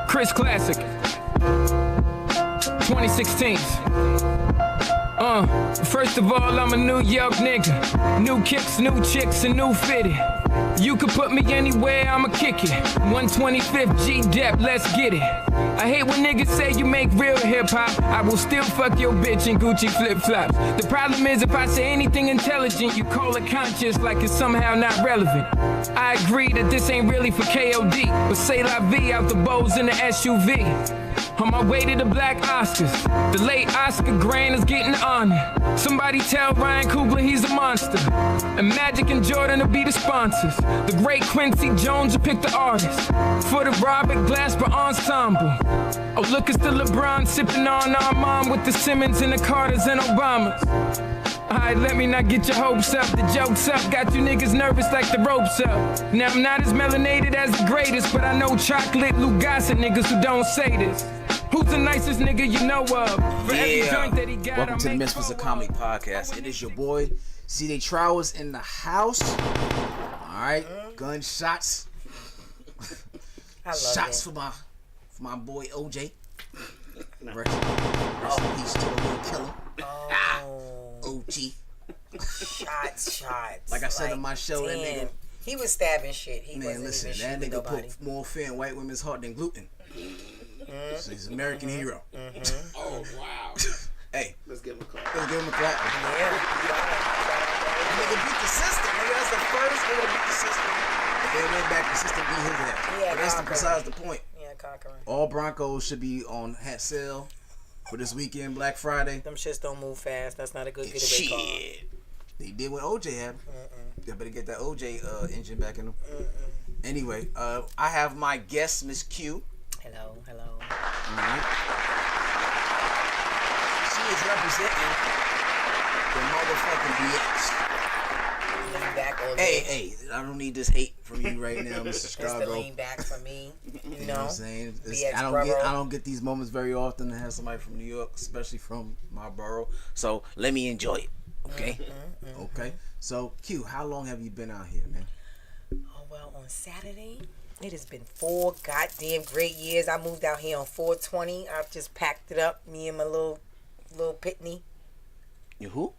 Chris Classic 2016. First of all, I'm a New York nigga. New kicks, new chicks, and new fitted. You could put me anywhere, I'ma kick it. 125th G-Dep, let's get it. I hate when niggas say you make real hip-hop. I will still fuck your bitch in Gucci flip-flops. The problem is if I say anything intelligent, you call it conscious like it's somehow not relevant. I agree that this ain't really for KOD, but say la vie out the bows in the SUV. On my way to the Black Oscars, the late Oscar Grant is getting honored. Somebody tell Ryan Coogler he's a monster. And Magic and Jordan will be the sponsors. The great Quincy Jones will pick the artist. For the Robert Glasper Ensemble. Oh, look, it's the LeBron sipping on Armand with the Simmons and the Carters and Obamas. Alright, let me not get your hopes up. The joke's up, got you niggas nervous like the ropes up. Now I'm not as melanated as the greatest, but I know chocolate Lugasa niggas who don't say this. Who's the nicest nigga you know of? For every joint that he got, welcome to the Misfits of Comedy podcast. It is your boy C.J. Trowers in the house. Alright, gunshots. Shots for my boy OJ. Rest in peace to the little killer. OG. Shots. Like I said on my show, that nigga. He was stabbing shit. Man, listen, that nigga put more fear in white women's heart than gluten. So he's an American hero. Oh, wow. Hey. Let's give him a clap. Yeah. Nigga beat the system. Nigga, that's the first nigga to beat the system. They went back, the system beat his ass. Yeah, but that's besides the point. Yeah, conquering. All Broncos should be on hat sale for this weekend, Black Friday. Them shits don't move fast. That's not a good getaway car. They did what OJ had. They better get that OJ engine back in them. Anyway, I have my guest, Miss Q. Hello. Alright. She is representing the motherfucking BS. Lean back all day. Hey, I don't need this hate from you right now, Mr. Chicago. It's the lean back for me. You know what I'm saying? BX I don't get these moments very often to have somebody from New York, especially from my borough. So let me enjoy it. Okay? Okay. So Q, how long have you been out here, man? Oh well, on Saturday. It has been 4 goddamn great years. I moved out here on 420. I've just packed it up. Me and my little pitney. You who?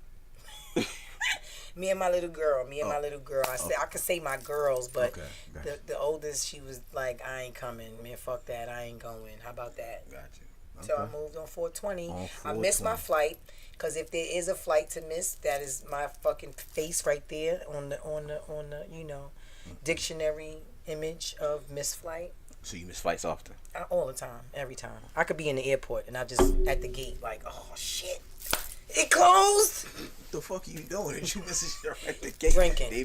Me and my little girl. I could say my girls, but okay, gotcha. the oldest, she was like, I ain't coming. Man, fuck that. I ain't going. How about that? Got you. Okay. So I moved on 420. I missed my flight. Because if there is a flight to miss, that is my fucking face right there on the dictionary image of missed flight. So you miss flights often? All the time, every time. I could be in the airport and I just at the gate like, oh shit, it closed. What the fuck are you doing? Did you miss shit at the gate?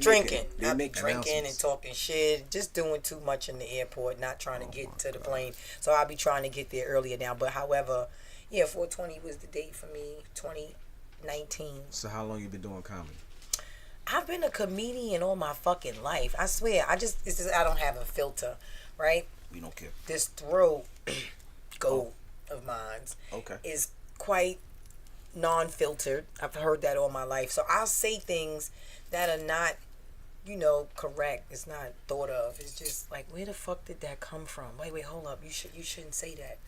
Drinking. They I'm make drinking and talking shit, just doing too much in the airport, not trying to get to the plane. So I'll be trying to get there earlier now. But however, 420 was the date for me, 2019. So how long you been doing comedy? I've been a comedian all my fucking life. I swear. I don't have a filter, right? We don't care. This throat goat of mine is quite non-filtered. I've heard that all my life. So I'll say things that are not, correct. It's not thought of. It's just like, where the fuck did that come from? Wait, hold up. You shouldn't say that.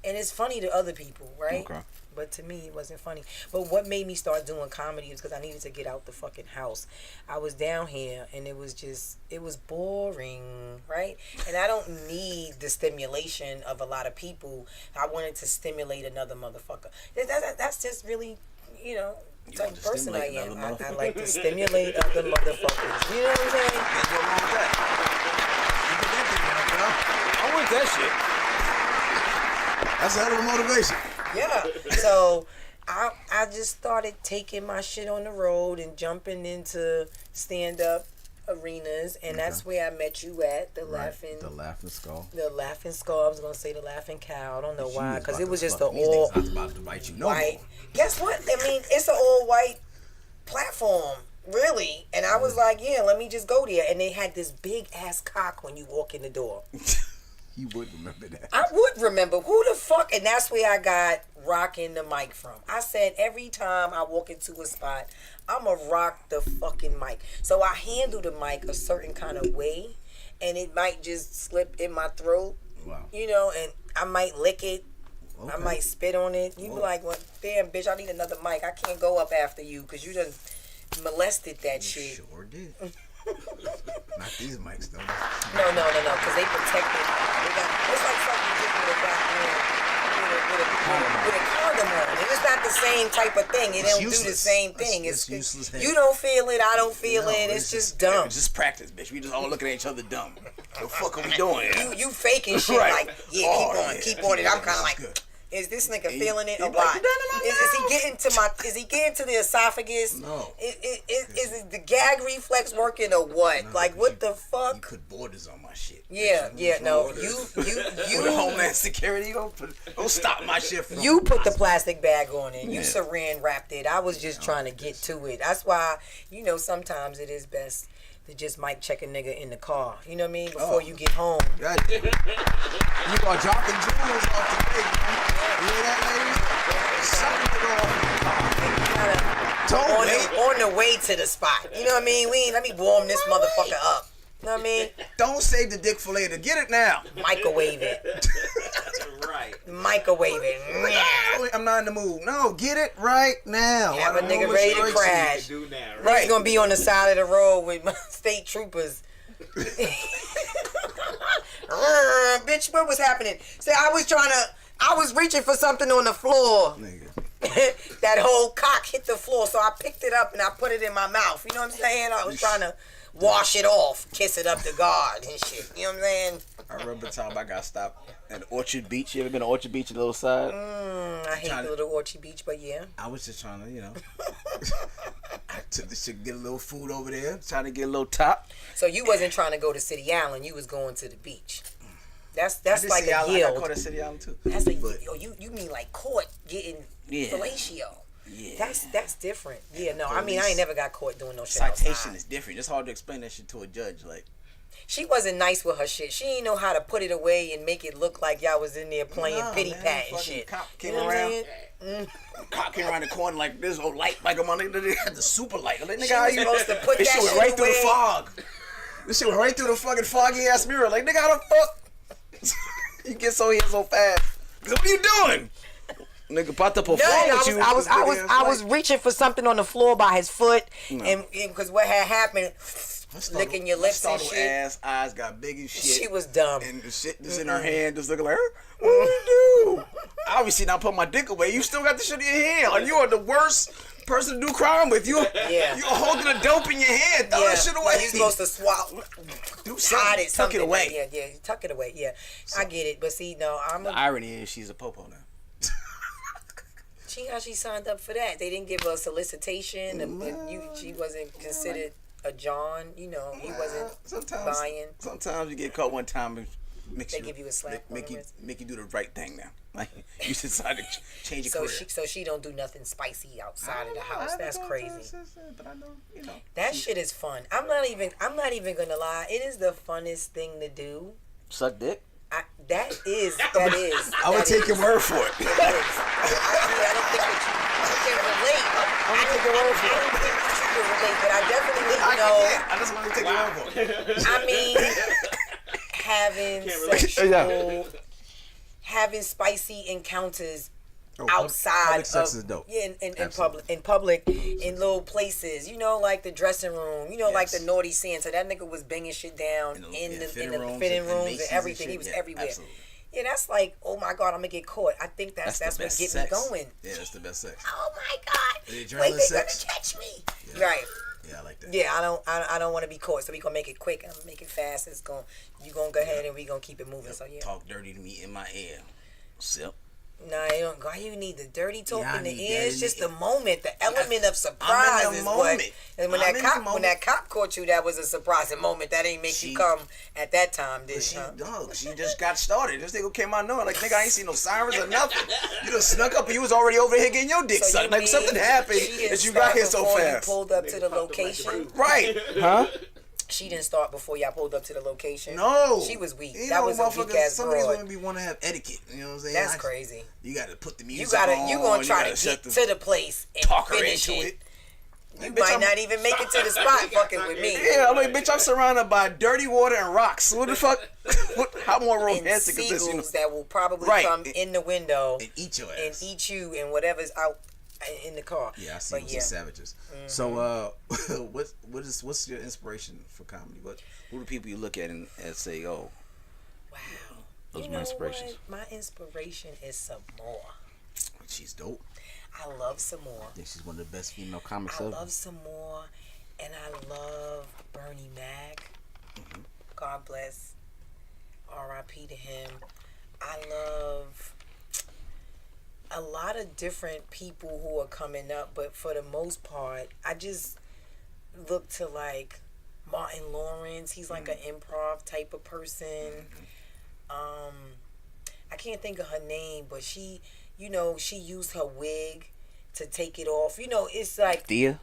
And it's funny to other people, right? Okay. But to me, it wasn't funny. But what made me start doing comedy is because I needed to get out the fucking house. I was down here, and it was boring, right? And I don't need the stimulation of a lot of people. I wanted to stimulate another motherfucker. That's just really, the type of person I am. I like to stimulate other motherfuckers. You know what I'm saying? Ain't nothing wrong with that. You did that thing, I want that shit. That's a hell of a motivation. Yeah. So I just started taking my shit on the road and jumping into stand-up arenas, and that's where I met you at the Laughing Skull. The Laughing Skull. I was gonna say the Laughing Cow. I don't know why, because it was just an all white. Guess what? I mean, it's an all white platform, really. And I was like, let me just go there. And they had this big ass cock when you walk in the door. You would remember that. I would remember. Who the fuck? And that's where I got rocking the mic from. I said every time I walk into a spot, I'ma rock the fucking mic. So I handle the mic a certain kind of way. and it might just slip in my throat. Wow. You know, and I might lick it. Okay. I might spit on it. You be like, well, damn, bitch, I need another mic. I can't go up after you because you done molested that shit. Sure did. Not these mics, though. No, because they protect it. It's like something you get with a condom on. It's not the same type of thing. It don't do the same thing. It's useless. You don't feel it. I don't feel it. It's just dumb. It's just practice, bitch. We just all looking at each other dumb. What the fuck are we doing? You faking shit right. like, keep on it. I'm kind of like, good. Is this nigga feeling it or what? Is he getting to the esophagus? No. Is it the gag reflex working or what? No, like what the fuck? You put borders on my shit. Yeah, no. With the Homeland Security, don't stop my shit from. You put the plastic bag on it. You saran wrapped it. I was just trying to get to it. That's why, sometimes it is best to just mic check a nigga in the car. You know what I mean? Before you get home. God damn. You are dropping jewels off the pig, man. You hear that, ladies? Something to go off. On the way to the spot. You know what I mean? Let me warm this motherfucker up. You know what I mean? Don't save the dick for later. Get it now. Microwave it. Right. Microwave it. I'm not in the mood. No, get it right now. Have a nigga ready to crash. Do now, Right. He's gonna be on the side of the road with state troopers. Bitch, what was happening? See, I was reaching for something on the floor. Nigga. That whole cock hit the floor, so I picked it up and I put it in my mouth. You know what I'm saying? I was trying to wash it off, kiss it up to God and shit. You know what I'm saying? I remember the time I got stopped at Orchard Beach. You ever been to Orchard Beach, a little side? I hate the little Orchard Beach, but yeah. I was just trying to, I took this shit, get a little food over there, trying to get a little top. So you wasn't trying to go to City Island, you was going to the beach. That's like a I yield. got caught at City Island too. That's like, but, you mean like court getting fellatio. Yeah. That's different. Yeah, no, I mean, I ain't never got caught doing no shit citation outside. is different. It's hard to explain that shit to a judge. Like, she wasn't nice with her shit. She didn't know how to put it away and make it look like y'all was in there playing pity pat and shit. Cop came around. Cop came around the corner like this old light, like a nigga. They had the super light. Like, nigga, she was supposed to put that shit went shit right away. through the fog. This shit went right through the fucking foggy ass mirror. Like, nigga, how the fuck you get so here so fast? What are you doing? Nigga, about to perform with you. I was reaching for something on the floor by his foot, and because what had happened, licking your lips and shit. Ass, eyes got big as shit. She was dumb. And the shit just in her hand, just looking like her. What do you do? Obviously, not put my dick away. You still got the shit in your hand. Like, you are the worst person to do crime with. You're holding a dope in your hand. Throw that shit away. Like, you're supposed to swallow. Do something. Tuck it away. Yeah, tuck it away. Yeah, I get it. But see, no, the irony is she's a popo now. She signed up for that. They didn't give her a solicitation. She wasn't considered a John. He wasn't buying. Sometimes you get caught one time and they give you a slap. Make you do the right thing now. Like, you decide to change your career. So she don't do nothing spicy outside of the house. That's crazy. But I know, that shit is fun. I'm not even gonna lie. It is the funnest thing to do. Suck dick. That is. I would take your word for it. I don't think that you can relate. I don't think you can relate, but I definitely know. I just want to take your word for it. I mean, having spicy encounters outside public sex is dope. Yeah, in public, in little places. Like the dressing room. Like the naughty Santa. That nigga was banging shit down in the fitting rooms and everything. He was everywhere. Absolutely. Yeah, that's like, oh my God, I'm gonna get caught. I think that's what get me going. Yeah, that's the best sex. Oh my God! Wait, they're gonna catch me. Yeah. Right. Yeah, I like that. Yeah, I don't want to be caught, so we gonna make it quick. I'm gonna make it fast. You gonna go ahead and we gonna keep it moving. So yeah. Talk dirty to me in my ear. Sip. Nah, you don't. Why you need the dirty talk in the ear? It's just the moment, the element of surprise is what. And when that cop caught you, that was a surprising moment. That ain't make you come at that time, did she? No, she just got started. This nigga came out knowing, like, nigga, I ain't seen no sirens or nothing. You just snuck up and you was already over here getting your dick sucked. Like, something happened that you got here so fast. You pulled up to the location, right? Huh? She didn't start before y'all pulled up to the location. No. She was weak. That was a weak ass some broad. Some of these women want to have etiquette. You know what I'm saying? That's crazy. You got to put the music on. You gonna try to get to the place and talk her finish into it. You might not even make it to the spot fucking with me. Yeah, I'm like, bitch, I'm surrounded by dirty water and rocks. What the fuck? How more romantic is this? You know? That will probably come in the window and eat your ass. And eat you and whatever's out in the car. Yeah, I see those savages. Mm-hmm. So, what's your inspiration for comedy? Who are the people you look at and say, oh, wow, those are my inspirations? What? My inspiration is Samoa. She's dope. I love Samoa. I think she's one of the best female comics ever. I love Samoa, and I love Bernie Mac. Mm-hmm. God bless. R.I.P. to him. I love a lot of different people who are coming up, but for the most part, I just look to like Martin Lawrence. He's like an improv type of person. I can't think of her name, but she used her wig to take it off. It's like Thea.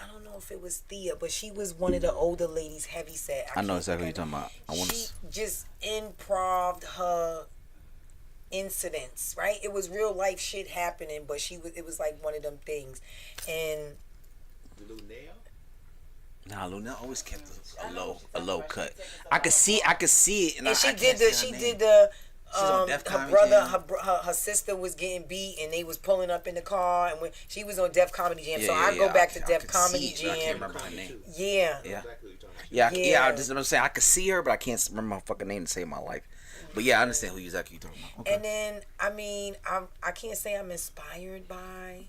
I don't know if it was Thea, but she was one of the older ladies, heavy set. I know exactly what you're talking about. She just improv'd her incidents, right? It was real life shit happening, but it was like one of them things. And Lunel? Nah, Lunel always kept a low cut. I could see it, and she did the her brother, her sister was getting beat, and they was pulling up in the car, and when she was on Def Comedy Jam, I go back to Def Comedy Jam. I can't remember her name. Yeah. I'm saying I could see her, but I can't remember her fucking name to save my life. But yeah, I understand who exactly you're talking about. Okay. And then I can't say I'm inspired by,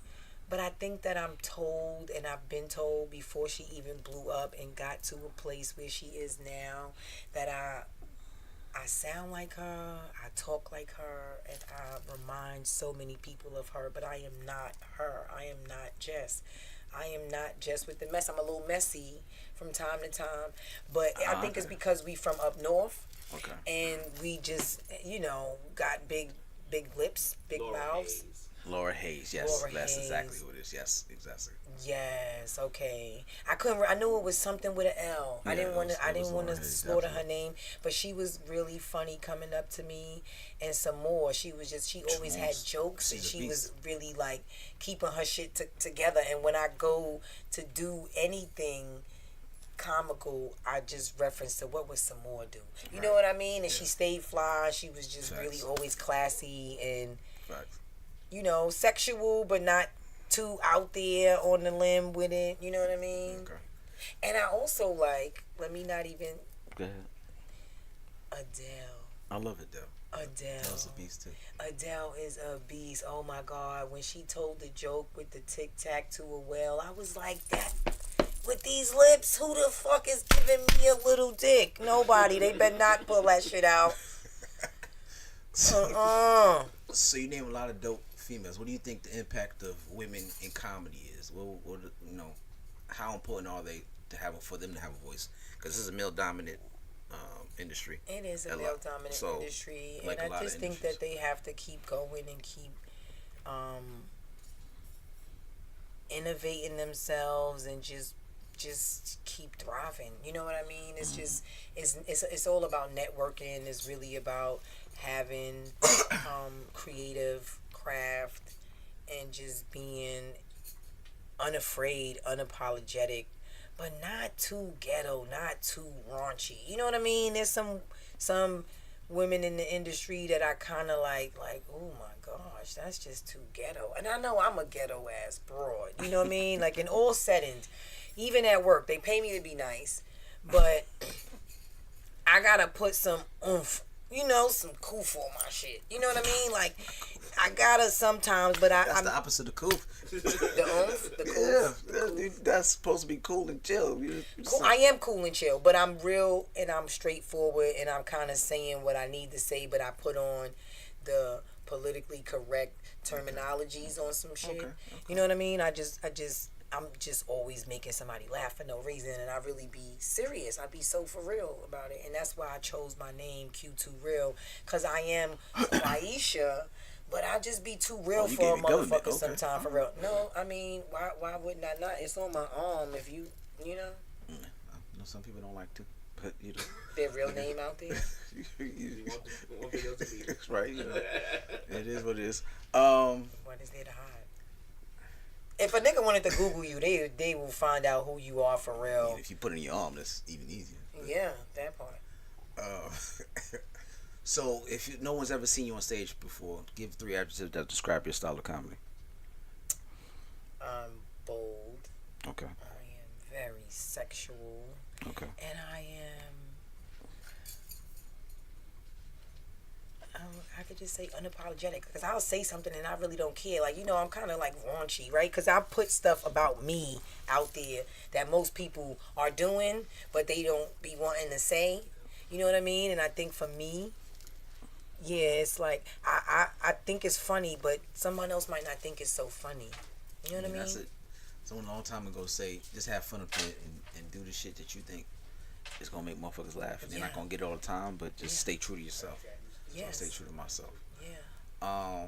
but I think that I'm told, and I've been told before she even blew up and got to a place where she is now, that I sound like her, I talk like her, and I remind so many people of her, but I am not her. I am not Jess with the mess. I'm a little messy from time to time, but I think it's because we from up north, and we just, got big lips, big mouths. Laura Hayes, yes, that's exactly who it is. Yes, exactly. Yes, okay. I knew it was something with an L. Yeah, I didn't want to slaughter her name, but she was really funny coming up to me, and some more. She always had jokes, and she was really like keeping her shit together. And when I go to do anything comical, I just reference to what would Samoa do. You know what I mean? And she stayed fly. She was just really always classy and sexual, but not too out there on the limb with it. You know what I mean? Okay. And I also let me not even. Go ahead. Adele. I love Adele. Adele's a beast too. Adele is a beast. Oh my God. When she told the joke with the tic tac to a well, I was like, that with these lips, who the fuck is giving me a little dick? Nobody. They better not pull that shit out. So you name a lot of dope females. What do you think the impact of women in comedy is? How important are they for them to have a voice? Because this is a male dominant industry. It is a male dominant industry, and I just think that they have to keep going and keep innovating themselves and just keep thriving. You know what I mean? It's just it's all about networking. It's really about having creative craft and just being unafraid, unapologetic, but not too ghetto, not too raunchy. You know what I mean? There's some women in the industry that I kind of like, oh my gosh, that's just too ghetto. And I know I'm a ghetto ass broad. You know what I mean? Like in all settings, even at work, they pay me to be nice, but I gotta put some oomph, some coof on my shit. You know what I mean? Like, I gotta sometimes, but that's the opposite of coof. The oomph, the coof. Yeah, that's supposed to be cool and chill. Cool. I am cool and chill, but I'm real and I'm straightforward, and I'm kind of saying what I need to say, but I put on the politically correct terminologies on some shit. Okay. You know what I mean? I'm just always making somebody laugh for no reason, and I really be serious. I be so for real about it, and that's why I chose my name Q2 Real, because I am Aisha, but I just be too real for a motherfucker sometime for real. No, I mean, why wouldn't I not? It's on my arm. If you know. I know some people don't like to, but their real name out there. You want videos to be right. It is what it is. What is there to hide? If a nigga wanted to Google you, they will find out who you are for real. I mean, if you put it in your arm, that's even easier. Yeah, that part. So, if no one's ever seen you on stage before, give 3 adjectives that describe your style of comedy. I'm bold. Okay. I am very sexual. Okay. And I could just say unapologetic, because I'll say something and I really don't care. Like, I'm kind of like raunchy, right? Because I put stuff about me out there that most people are doing, but they don't be wanting to say. You know what I mean? And I think for me, yeah, it's like I think it's funny, but someone else might not think it's so funny. You know what I mean? That's it. Someone a long time ago say, just have fun up here and do the shit that you think is gonna make motherfuckers laugh. And you're not gonna get it all the time, but just stay true to yourself. Yes. So I stay true to myself. Yeah.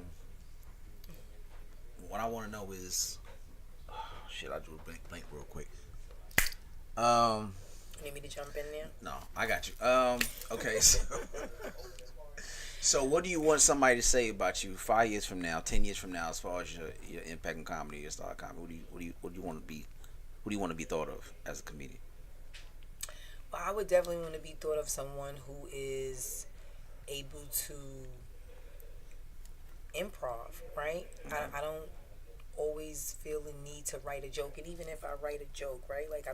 What I want to know is, shit, I drew a blank real quick. You need me to jump in there? No, I got you. Okay, so what do you want somebody to say about you 5 years from now, 10 years from now, as far as your impact in comedy, your style of comedy? What do you want to be? Who do you want to be thought of as a comedian? Well, I would definitely want to be thought of someone who is able to improv, right? I don't always feel the need to write a joke, and even if I write a joke, right, like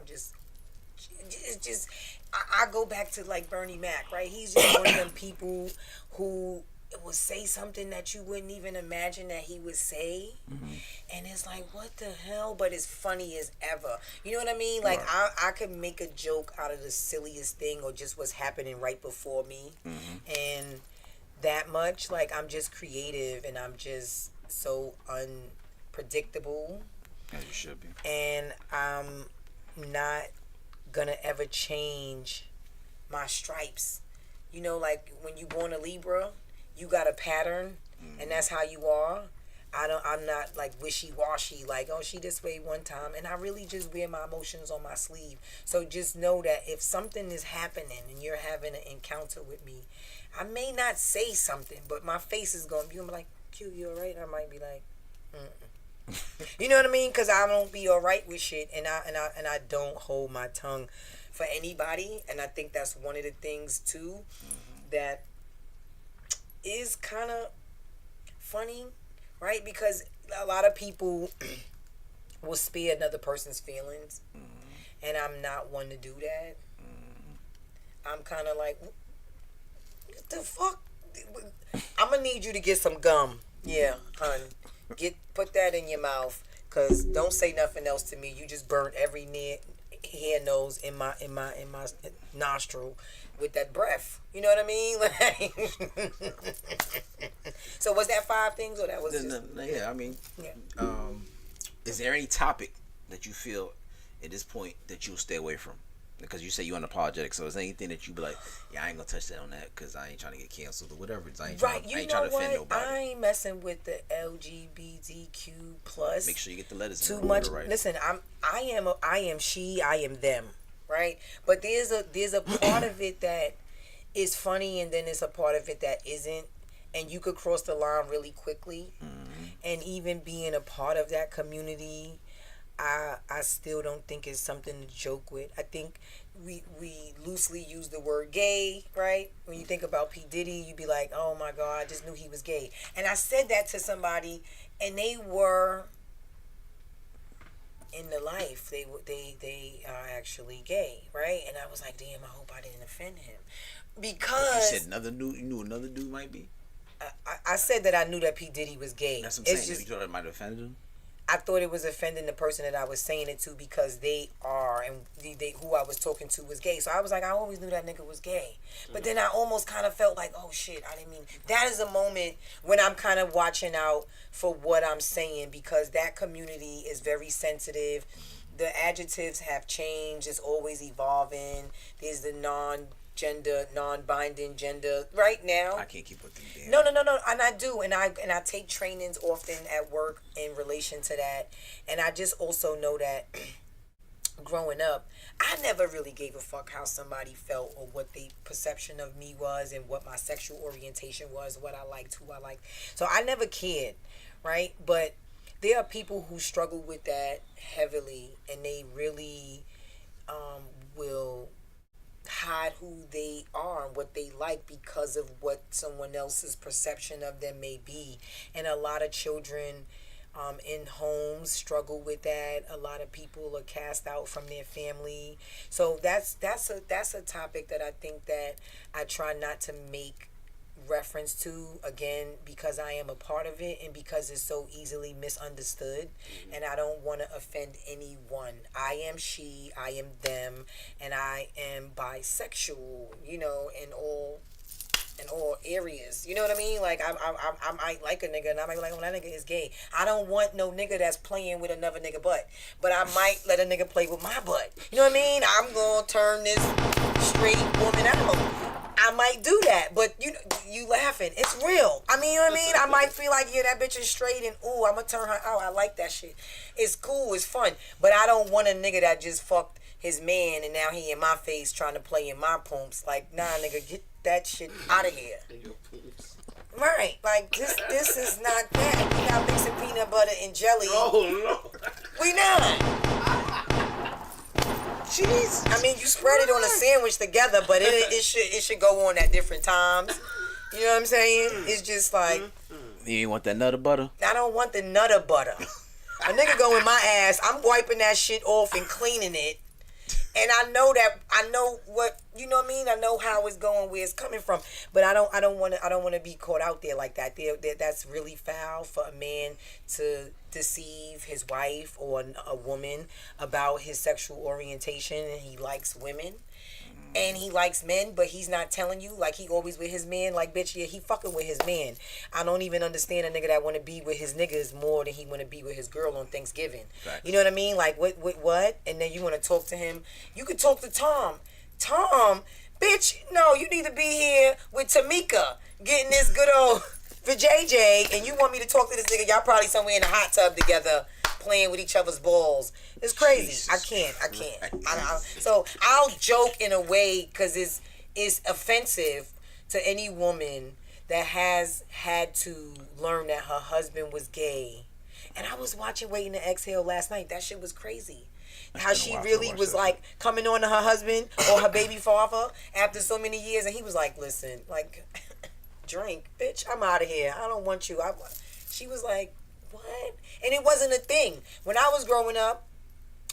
it's just I go back to like Bernie Mac, right? He's just one of them people who will say something that you wouldn't even imagine that he would say, and it's like, what the hell? But it's funny as ever. You know what I mean? Like, right. I could make a joke out of the silliest thing or just what's happening right before me, and that much, like, I'm just creative and I'm just so unpredictable. As you should be. And I'm not gonna ever change my stripes. You know, like when you born a Libra, you got a pattern, and that's how you are. I'm not like wishy-washy, like, oh, she this way one time, and I really just wear my emotions on my sleeve. So just know that if something is happening and you're having an encounter with me, I may not say something, but my face is gonna be like, Q, you alright? I might be like, You know what I mean? Because I don't be alright with shit, and I don't hold my tongue for anybody, and I think that's one of the things too that is kind of funny, right? Because a lot of people will spare another person's feelings, and I'm not one to do that. I'm kind of like, what the fuck? I'm gonna need you to get some gum. Yeah, hun. Put that in your mouth, cause don't say nothing else to me. You just burnt every hair nose in my nostril with that breath. You know what I mean? Like, so was that 5 things, or that was just... Yeah, I mean, is there any topic that you feel at this point that you'll stay away from? Because you say you're unapologetic, so is there anything that you be like, yeah, I ain't gonna touch that on that because I ain't trying to get canceled or whatever? I ain't trying to offend nobody. I ain't messing with the LGBTQ plus. Make sure you get the letters too in much. Right. Listen, I am she, I am them, right? But there's a part of it that is funny, and then there's a part of it that isn't, and you could cross the line really quickly. And even being a part of that community, I still don't think it's something to joke with. I think we loosely use the word gay, right? When you think about P. Diddy, you'd be like, oh my God, I just knew he was gay. And I said that to somebody, and they were in the life. They are actually gay, right? And I was like, damn, I hope I didn't offend him. Because... You said you knew another dude might be? I said that I knew that P. Diddy was gay. That's what I'm saying. You thought it might have offended him? I thought it was offending the person that I was saying it to, because they are, and they who I was talking to was gay. So I was like, I always knew that nigga was gay. But then I almost kind of felt like, oh shit, I didn't mean. That is a moment when I'm kind of watching out for what I'm saying, because that community is very sensitive. The adjectives have changed. It's always evolving. There's the non-binding gender right now. I can't keep with them. Damn. No, and I do, and I take trainings often at work in relation to that, and I just also know that growing up, I never really gave a fuck how somebody felt or what the perception of me was and what my sexual orientation was, what I liked, who I liked. So I never cared, right? But there are people who struggle with that heavily, and they really will hide who they are and what they like because of what someone else's perception of them may be. And a lot of children in homes struggle with that. A lot of people are cast out from their family. So that's a topic that I think that I try not to make reference to, again, because I am a part of it and because it's so easily misunderstood, and I don't want to offend anyone. I am she, I am them, and I am bisexual, you know, in all areas. You know what I mean? Like I might like a nigga and I might be like, well, that nigga is gay. I don't want no nigga that's playing with another nigga butt. But I might let a nigga play with my butt. You know what I mean? I'm gonna turn this straight woman out. I might do that, but you laughing. It's real. I mean, you know what I mean? I might feel like, yeah, that bitch is straight and ooh, I'm gonna turn her out. I like that shit. It's cool, it's fun. But I don't want a nigga that just fucked his man and now he in my face trying to play in my pumps. Like, nah, nigga, get that shit out of here. Right. Like, this is not that. We not mixing peanut butter and jelly. Oh, no. We not. Jeez. I mean, you spread it on a sandwich together, but it should go on at different times. You know what I'm saying? It's just like, you ain't want that nutter butter? I don't want the nutter butter. A nigga go in my ass, I'm wiping that shit off and cleaning it. And I know what, you know what I mean? I know how it's going, where it's coming from. But I don't want to be caught out there like that. That's really foul for a man to deceive his wife or a woman about his sexual orientation, and he likes women. And he likes men, but he's not telling you. Like, he always with his man. Like, bitch, yeah, he fucking with his man. I don't even understand a nigga that want to be with his niggas more than he want to be with his girl on Thanksgiving. Facts. You know what I mean? Like, what? And then you want to talk to him. You could talk to Tom. Tom, bitch, no, you need to be here with Tamika getting this good old for JJ, and you want me to talk to this nigga. Y'all probably somewhere in a hot tub together playing with each other's balls. It's crazy. Jesus. I can't. So I'll joke in a way because it's offensive to any woman that has had to learn that her husband was gay. And I was watching Waiting to Exhale last night. That shit was crazy. How she really was like coming on to her husband or her baby father after so many years, and he was like, listen, like, drink, bitch, I'm out of here. I don't want you. She was like, what? And it wasn't a thing. When I was growing up,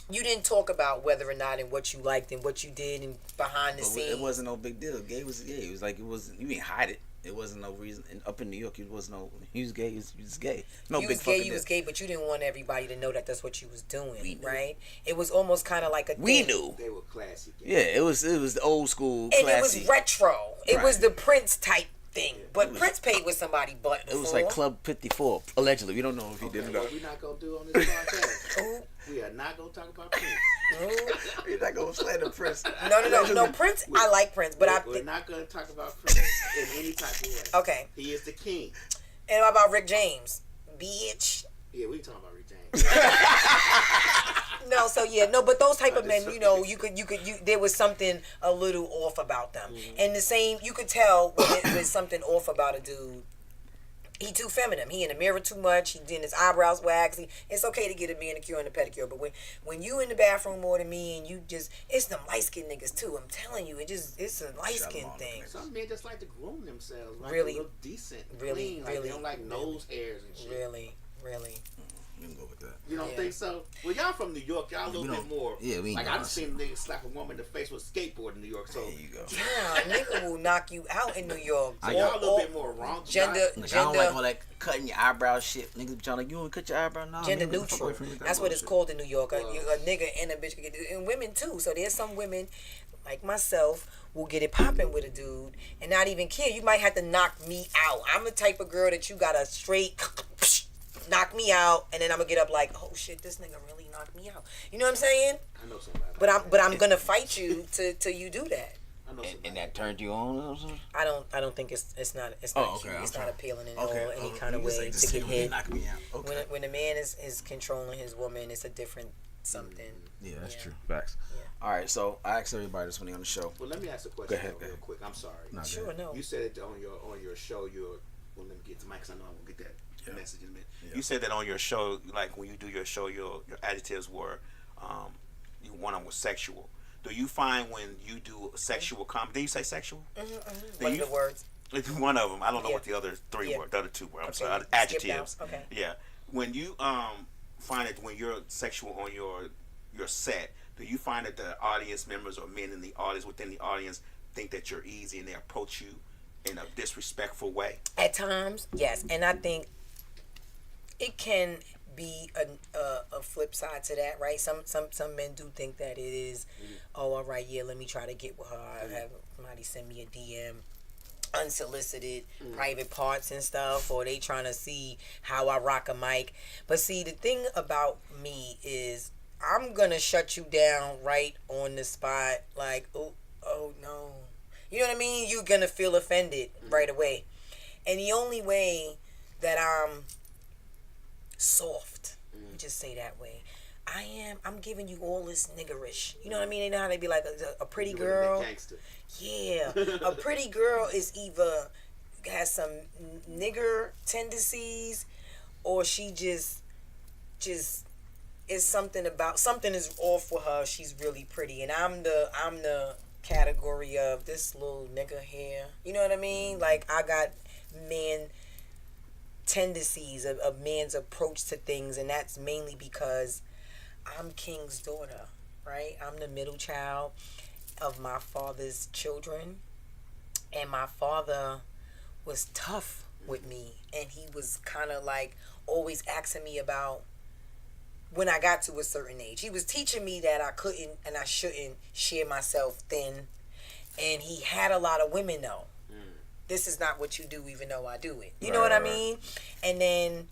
you didn't talk about whether or not and what you liked and what you did and behind the scenes. It wasn't no big deal. Gay was gay. It was like, you didn't hide it. It wasn't no reason. And up in New York, it was no, he was gay, he was gay. No big fucking deal. You was gay, but you didn't want everybody to know that that's what you was doing, right? It was almost kind of like a thing. We knew. They were classy. Yeah, it was the old school classy. And it was retro. It was the Prince type thing. But Prince paid with somebody but before. It was like Club 54, allegedly. We don't know if he did or not. What we're not going to do on this podcast, we are not going to talk about Prince. We're not going to slander Prince. No, Prince, I like Prince, but we're not going to talk about Prince in any type of way. Okay. He is the king. And what about Rick James? Bitch. Yeah, we talking about Rick James. But those type of men, there was something a little off about them. Mm-hmm. And the same, you could tell when there's something off about a dude. He too feminine. He in the mirror too much. He getting his eyebrows waxed. It's okay to get a manicure and a pedicure, but when you in the bathroom more than me and you just, it's them light skinned niggas too. I'm telling you, it's a light skin thing. Some men just like to groom themselves, like really, to look decent, really, clean. Like they don't like nose hairs and shit. Really. You can go with that. You don't think so? Well, y'all from New York. Y'all a little bit more. Yeah, we. Like I just seen a nigga slap a woman in the face with a skateboard in New York. So there you go. Yeah, a nigga will knock you out in New York. So y'all a little bit more wrong. Gender. I don't like all that cutting your eyebrow shit. Niggas trying like, you want to cut your eyebrow? No. Gender neutral. That's what it's called in New York. A nigga and a bitch can get it, and women too. So there's some women like myself will get it popping with a dude and not even care. You might have to knock me out. I'm the type of girl that you got to straight knock me out, and then I'm gonna get up like, oh shit, this nigga really knocked me out. You know what I'm saying? I know somebody. But I'm gonna fight you till you do that. I know somebody. And that turned you on or something? I don't think it's not cute. It's not appealing in any kind of way to get hit. Knock me out. Okay. When a man is controlling his woman, it's a different something. Yeah, that's true. Facts. Yeah. All right, so I asked everybody this when they on the show. Well, let me ask a question real quick. I'm sorry. Sure, no. You said it on your show. Well, let me get to Mike, 'cause I know I won't get that message in a minute. Yeah. You said that on your show, like when you do your show, your adjectives were, one of them was sexual. Do you find when you do sexual comedy, did you say sexual? One of the words. One of them. I don't know what the other three were. The other two were. I'm sorry. Adjectives. Okay. Yeah. When you find it when you're sexual on your set, do you find that the audience members or men in the audience within the audience think that you're easy and they approach you in a disrespectful way? At times, yes, and I think it can be a flip side to that, right? Some men do think that it is, oh, all right, yeah, let me try to get with her. I have somebody send me a DM, unsolicited private parts and stuff, or they trying to see how I rock a mic. But see, the thing about me is I'm gonna shut you down right on the spot, like, oh no. You know what I mean? You're gonna feel offended right away. And the only way that I'm soft, let me just say that way, I'm giving you all this niggerish. You know what I mean? They know how they be like a pretty girl. Yeah. A pretty girl is either has some nigger tendencies, or she just is something is off with her. She's really pretty, and I'm the category of this little nigga here. You know what I mean? Like, I got man tendencies of man's approach to things, and that's mainly because I'm King's daughter, right? I'm the middle child of my father's children, and my father was tough with me, and he was kind of like always asking me about when I got to a certain age. He was teaching me that I couldn't and I shouldn't share myself thin, and he had a lot of women though. This is not what you do, even though I do it. You know what I mean? And then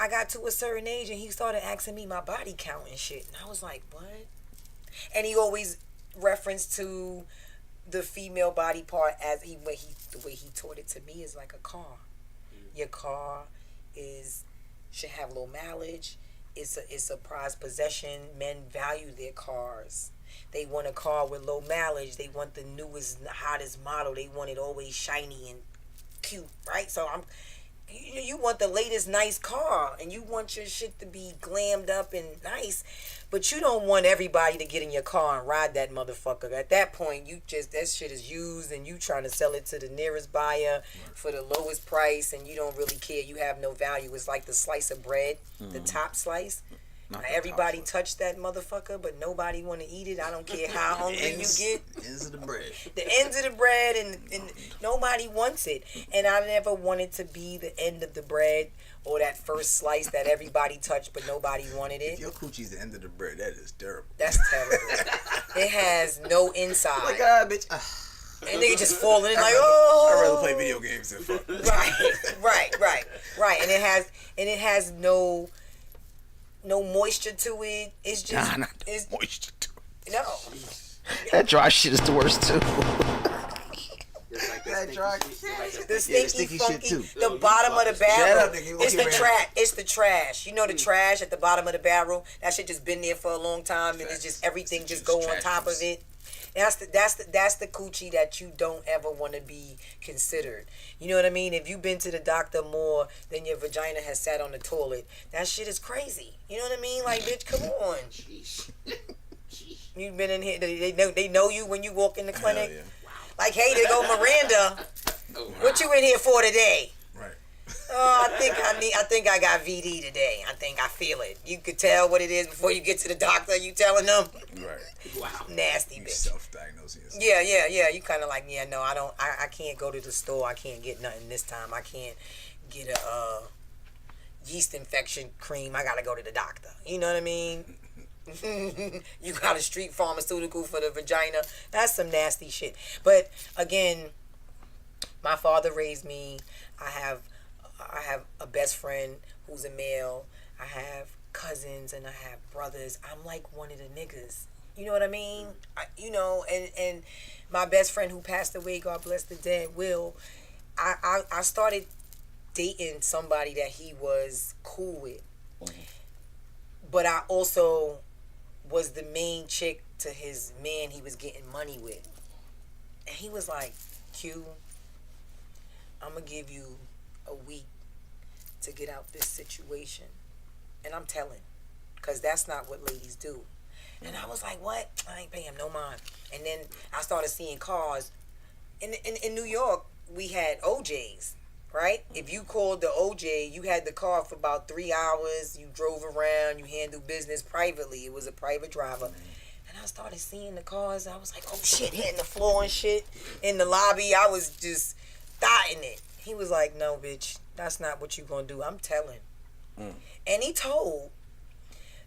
I got to a certain age, and he started asking me my body count and shit, and I was like, what? And he always referenced to the female body part as the way he taught it to me is like a car. Your car should have low mileage. It's a prized possession. Men value their cars. They want a car with low mileage. They want the newest, hottest model. They want it always shiny and cute, right? So you want the latest nice car, and you want your shit to be glammed up and nice, but you don't want everybody to get in your car and ride that motherfucker. At that point, that shit is used, and you trying to sell it to the nearest buyer for the lowest price, and you don't really care. You have no value. It's like the slice of bread, the top slice. Now, everybody touch that motherfucker, but nobody want to eat it. I don't care how hungry you get. Ends of the bread. The ends of the bread, and nobody wants it. And I never wanted to be the end of the bread or that first slice that everybody touched, but nobody wanted it. If your coochie's the end of the bread, that is terrible. That's terrible. It has no inside. Oh my God, bitch. And nigga just falling in like, oh. I'd rather play video games than fuck. Right. And it has no moisture to it. It's just it's moisture to it. No. That dry shit is the worst too. The stinky, funky, the bottom of the barrel. It's the trash. You know the trash at the bottom of the barrel? That shit just been there for a long time, and it's just everything just go on top of it. That's the coochie that you don't ever want to be considered. You know what I mean? If you've been to the doctor more than your vagina has sat on the toilet, that shit is crazy. You know what I mean? Like, bitch, come on. You've been in here. They know you when you walk in the clinic. Yeah. Like, hey, there go Miranda. What you in here for today? Right. Oh, I think I got VD today. I think I feel it. You could tell what it is before you get to the doctor. You telling them? Right. Wow. Nasty bitch. Self-diagnosing yourself. Yeah. You kind of like, yeah, no, I can't go to the store. I can't get nothing this time. I can't get a yeast infection cream. I gotta go to the doctor. You know what I mean? You got a street pharmaceutical for the vagina. That's some nasty shit. But again, my father raised me. I have a best friend who's a male. I have cousins and I have brothers. I'm like one of the niggas. You know what I mean? And my best friend who passed away, God bless the dead, Will, I started dating somebody that he was cool with. But I also was the main chick to his man he was getting money with. And he was like, Q, I'm gonna give you a week to get out this situation. And I'm telling, because that's not what ladies do. And I was like, what? I ain't paying him no mind. And then I started seeing cars. In New York, we had OJs, right? If you called the OJ, you had the car for about 3 hours. You drove around. You handled business privately. It was a private driver. And I started seeing the cars. I was like, oh, shit, hitting the floor and shit. In the lobby, I was just thotting it. He was like, no, bitch, that's not what you gonna do. I'm telling. And he told.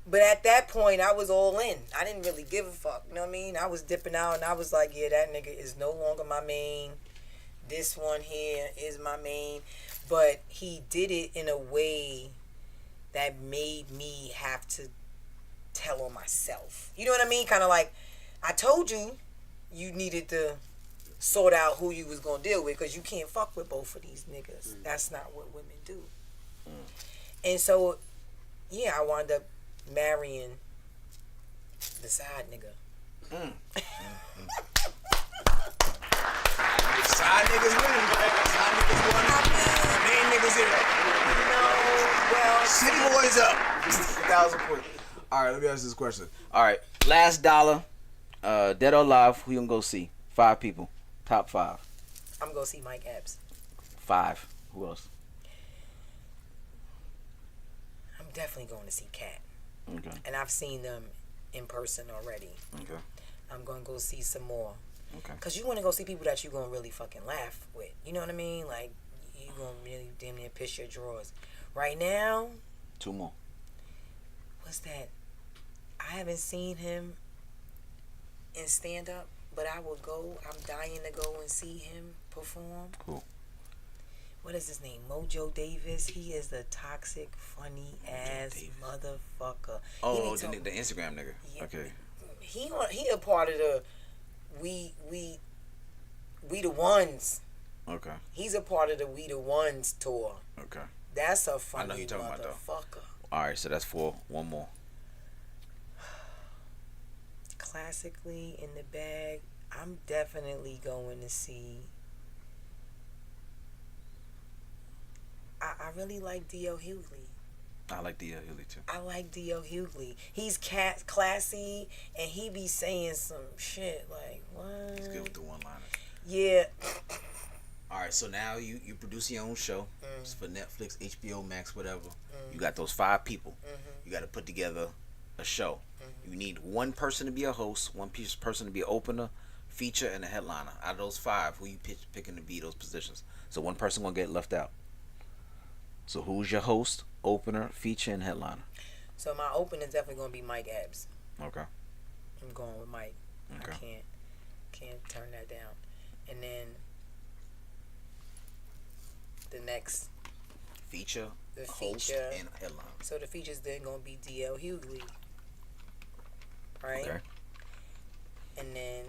But at that point, I was all in. I didn't really give a fuck. You know what I mean? I was dipping out, and I was like, yeah, that nigga is no longer my main. This one here is my main. But he did it in a way that made me have to tell on myself. You know what I mean? Kind of like, I told you you needed to sort out who you was going to deal with, because you can't fuck with both of these niggas. That's not what women do. And so, yeah, I wound up marrying the side nigga. Side niggas winning. Side niggas won. Main niggas in. Well, City boys up. 1,000 points. All right, let me ask this question. All right, last dollar, dead or alive, who you gonna go see? 5 people, top 5. I'm gonna see Mike Epps. 5. Who else? I'm definitely going to see Cat. Okay. And I've seen them in person already. Okay. I'm gonna go see some more. Okay. Cause you want to go see people that you gonna really fucking laugh with. You know what I mean? Like you gonna really damn near piss your drawers. Right now. 2 more. What's that? I haven't seen him in stand up, but I will go. I'm dying to go and see him perform. Cool. What is his name? Mojo Davis. He is the toxic, funny ass motherfucker. Oh, the Instagram nigga. Yeah, okay. He a part of the we the ones. Okay. He's a part of the We the Ones tour. Okay. That's a funny I know you're talking about, motherfucker. All right, so that's 4. 1 more. Classically in the bag, I'm definitely going to see. I really like D.L. Hughley. I like D.L. Hughley too. I like D.L. Hughley. He's classy, and he be saying some shit like, what? He's good with the one-liners. Yeah. All right, so now you produce your own show. It's for Netflix, HBO Max, whatever. You got those 5 people. You got to put together a show. You need one person to be a host, one person to be an opener, feature, and a headliner. Out of those 5, who you picking to be those positions? So one person gonna get left out. So who's your host, opener, feature, and headliner? So my opener is definitely gonna be Mike Epps. Okay. I'm going with Mike. Okay. I can't turn that down. And then the next feature, the host, feature, and headliner. So the feature's then gonna be D.L. Hughley, right? Okay. And then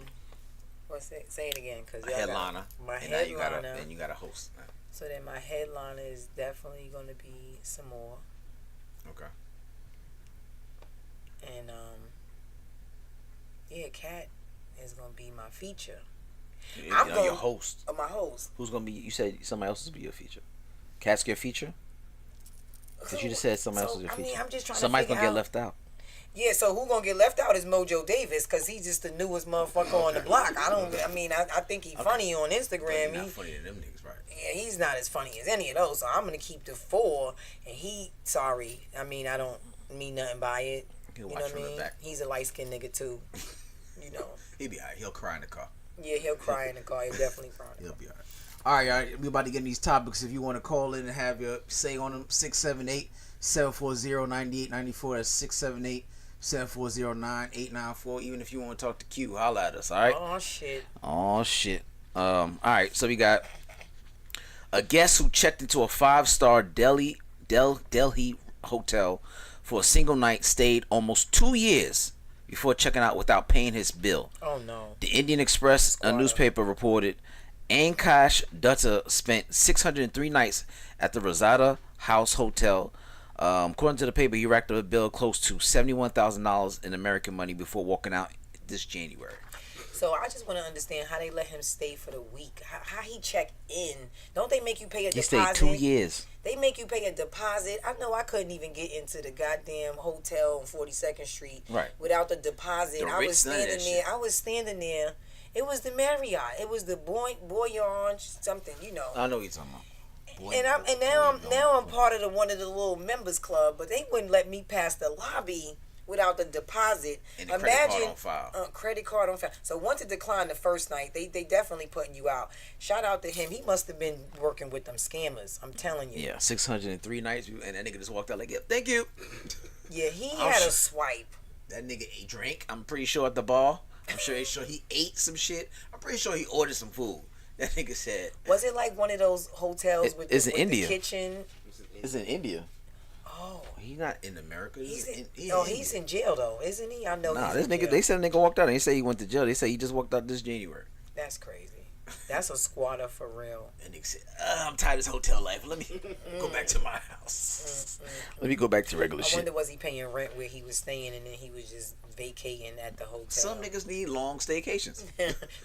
what's it? Say it again, cause headliner. My and headliner. Now you got a host. So then my headliner is definitely gonna be some more. Okay. And yeah, Cat is gonna be my feature. I'm going your host. My host. Who's gonna be? You said somebody else is gonna be your feature. Cat's your feature. Because you just said somebody else is your feature. I'm just trying somebody's to figure gonna get left out. Yeah, so who gonna get left out is Mojo Davis, cause he's just the newest motherfucker on the block. I think he's funny on Instagram. He's not funnier than them niggas, right? Yeah, he's not as funny as any of those. So I'm gonna keep the 4. And I don't mean nothing by it. You know what I mean? He's a light skinned nigga too. You know. He'll be alright. He'll cry in the car. Yeah, he'll cry in the car. He'll definitely cry in the car. He'll be alright. All right, we about to get in these topics. If you want to call in and have your say on them, 678-740-9894. That's 678-740-9894. Even if you want to talk to Q, holla at us. All right. Oh shit. All right. So we got a guest who checked into a 5-star Delhi hotel for a single night, stayed almost 2 years before checking out without paying his bill. Oh no. The Indian Express, a newspaper, reported Ankash Dutta spent 603 nights at the Rosada House Hotel. According to the paper, he racked up a bill close to $71,000 in American money before walking out this January. So I just want to understand how they let him stay for the week. How he check in? Don't they make you pay a deposit? He stayed 2 years. They make you pay a deposit. I know I couldn't even get into the goddamn hotel on 42nd Street without the deposit. I was standing there. It was the Marriott. It was the Boyarn something, you know. I know what you're talking about. Now I'm part of one of the little members club, but they wouldn't let me pass the lobby without the deposit. And the credit card on file. Credit card on file. So once it declined the first night, they definitely putting you out. Shout out to him. He must have been working with them scammers. I'm telling you. Yeah, 603 nights, and that nigga just walked out like, yeah, thank you. Yeah, he had a swipe. That nigga ate drink, I'm pretty sure, at the bar. I'm sure he ate some shit. I'm pretty sure he ordered some food. That nigga said. Was it like one of those hotels with the kitchen? It's in India. Oh, he's not in America. He's in jail though, isn't he? I know. Nah, this nigga. They said the nigga walked out. And they say he went to jail. They say he just walked out this January. That's crazy. That's a squatter for real. And nigga said, "I'm tired of this hotel life. Let me go back to my house. Let me go back to regular shit." I wonder, was he paying rent where he was staying, and then he was just vacating at the hotel? Some niggas need long staycations.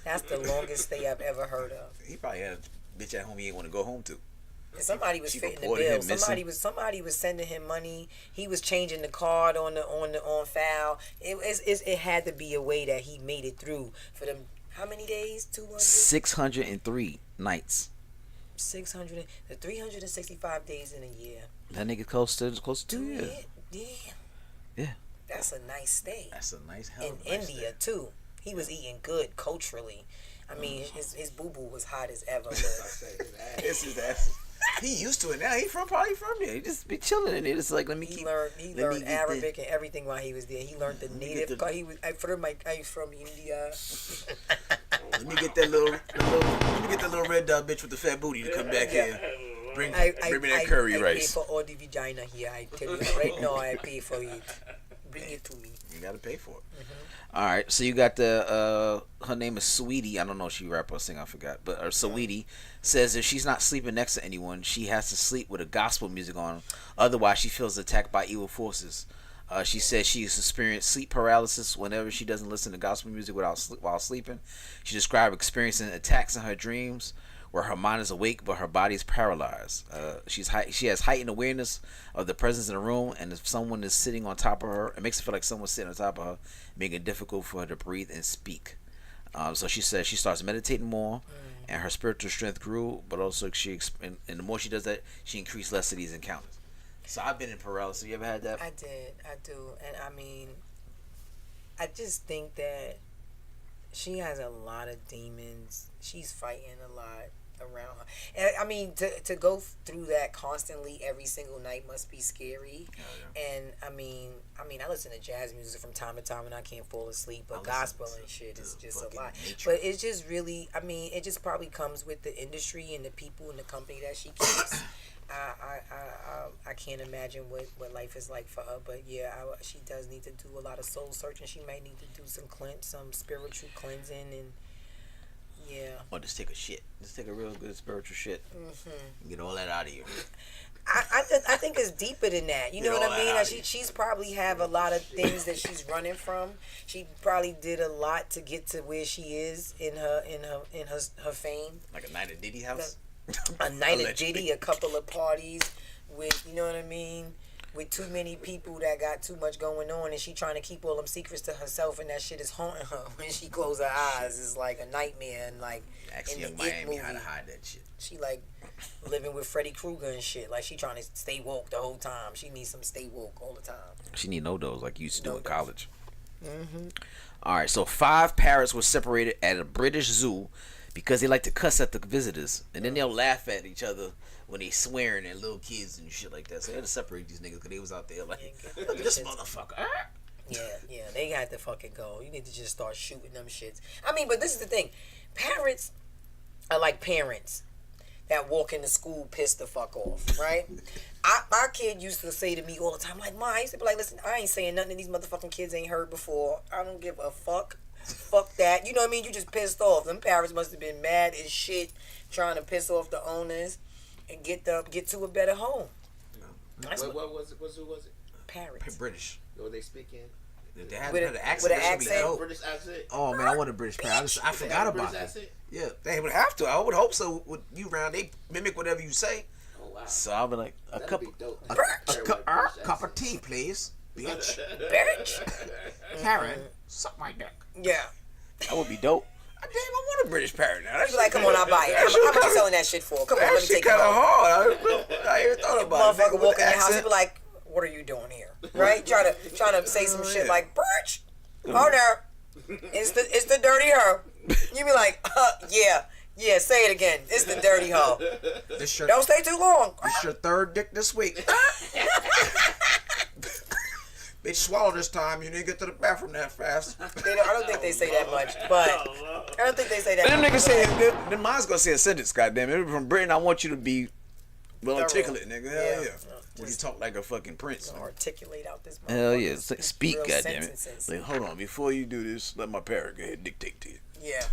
That's the longest stay I've ever heard of. He probably had a bitch at home he ain't want to go home to. And somebody was fitting the bill. Somebody was sending him money. He was changing the card on file. It had to be a way that he made it through for them. How many days? 200? 603 nights. 365 days in a year. That nigga close to 2 years. Yeah. That's a nice stay. That's a nice hell. In India too. He was eating good culturally. I mean, his boo boo was hot as ever. It's his ass. He used to it now. He probably from there. He just be chilling in it. It's like, He learned Arabic and everything while he was there. He learned the native. I'm from India. Let me get that little red dot bitch with the fat booty to come back here. Bring me that curry rice. I pay for all the vagina here. I tell you right now, I pay for it. Bring it to me. You gotta pay for it. All right, so you got the her name is Sweetie. I don't know if she rap or sing, I forgot. But Sweetie says if she's not sleeping next to anyone, she has to sleep with a gospel music on. Otherwise, she feels attacked by evil forces. She says she's experienced sleep paralysis whenever she doesn't listen to gospel music while sleeping. She described experiencing attacks in her dreams where her mind is awake but her body is paralyzed. She has heightened awareness of the presence in the room, and if someone is sitting on top of her, it makes it feel like someone's sitting on top of her, making it difficult for her to breathe and speak. So she says she starts meditating more, and her spiritual strength grew, but also and the more she does that, she increased less of these encounters. So I've been in paralysis. You ever had that? I do. And I mean, I just think that she has a lot of demons. She's fighting a lot around her. And I mean, to go through that constantly every single night must be scary. Yeah. And I mean, I listen to jazz music from time to time and I can't fall asleep, but gospel and shit is just a lot. Nature. But it's just really, I mean, it just probably comes with the industry and the people and the company that she keeps. I can't imagine what life is like for her, but yeah, she does need to do a lot of soul searching. She might need to do some spiritual cleansing and yeah. Or just take a shit. Just take a real good spiritual shit. And get all that out of you. I think it's deeper than that. You know what I mean? She's probably have a lot of things that she's running from. She probably did a lot to get to where she is in her fame. Like a night at Diddy house. A night at Diddy, a couple of parties with, you know what I mean, with too many people that got too much going on, and she trying to keep all them secrets to herself, and that shit is haunting her when she close her eyes. It's like a nightmare, and like actually in the Miami movie, how to hide that shit. She like living with Freddy Krueger and shit. Like she trying to stay woke the whole time. She needs some stay woke all the time. She need no-dos like you used to do in college. All right, so 5 parrots were separated at a British zoo because they like to cuss at the visitors, and then they'll laugh at each other when they swearing at little kids and shit like that. So they had to separate these niggas because they was out there like, look at this motherfucker. Yeah, they had to fucking go. You need to just start shooting them shits. I mean, but this is the thing. Parrots are like parents that walk into school pissed the fuck off, right? My kid used to say to me all the time, like, Ma, I used to be like, listen, I ain't saying nothing that these motherfucking kids ain't heard before. I don't give a fuck. Fuck that. You know what I mean? You just pissed off. Them parents must have been mad as shit trying to piss off the owners and get to a better home. What was it? Parrots. British. What they speaking? They had with the an accent. British accent. Oh man, I want a British parrot. I forgot about that. Yeah, they would have to. I would hope so. With you around, they mimic whatever you say. Oh wow. So I'll be like, a cup of tea, please, bitch. Karen, suck my dick. Yeah. That would be dope. Damn, I want a British parrot now. You like, come on, I'll buy it. How much you selling that shit for? Come on, let me take it kind of home. hard. I even thought about it. Motherfucker walk in your house and be like, what are you doing here? Right? Trying to say some shit like, Birch, hold there. It's the dirty hoe. You be like, yeah, say it again. It's the dirty hoe. Don't stay too long. It's your third dick this week. Bitch, swallow this time. You didn't get to the bathroom that fast. I don't think they say that much, but I don't think they say that. Them niggas say, then mine's gonna say a sentence. Goddamn it! From Britain, I want you to be well articulate, nigga. Hell yeah. When you talk like a fucking prince. Articulate out this. Hell yeah, speak, goddamn it. Like, hold on, before you do this, let my parrot go ahead and dictate to you. Yeah.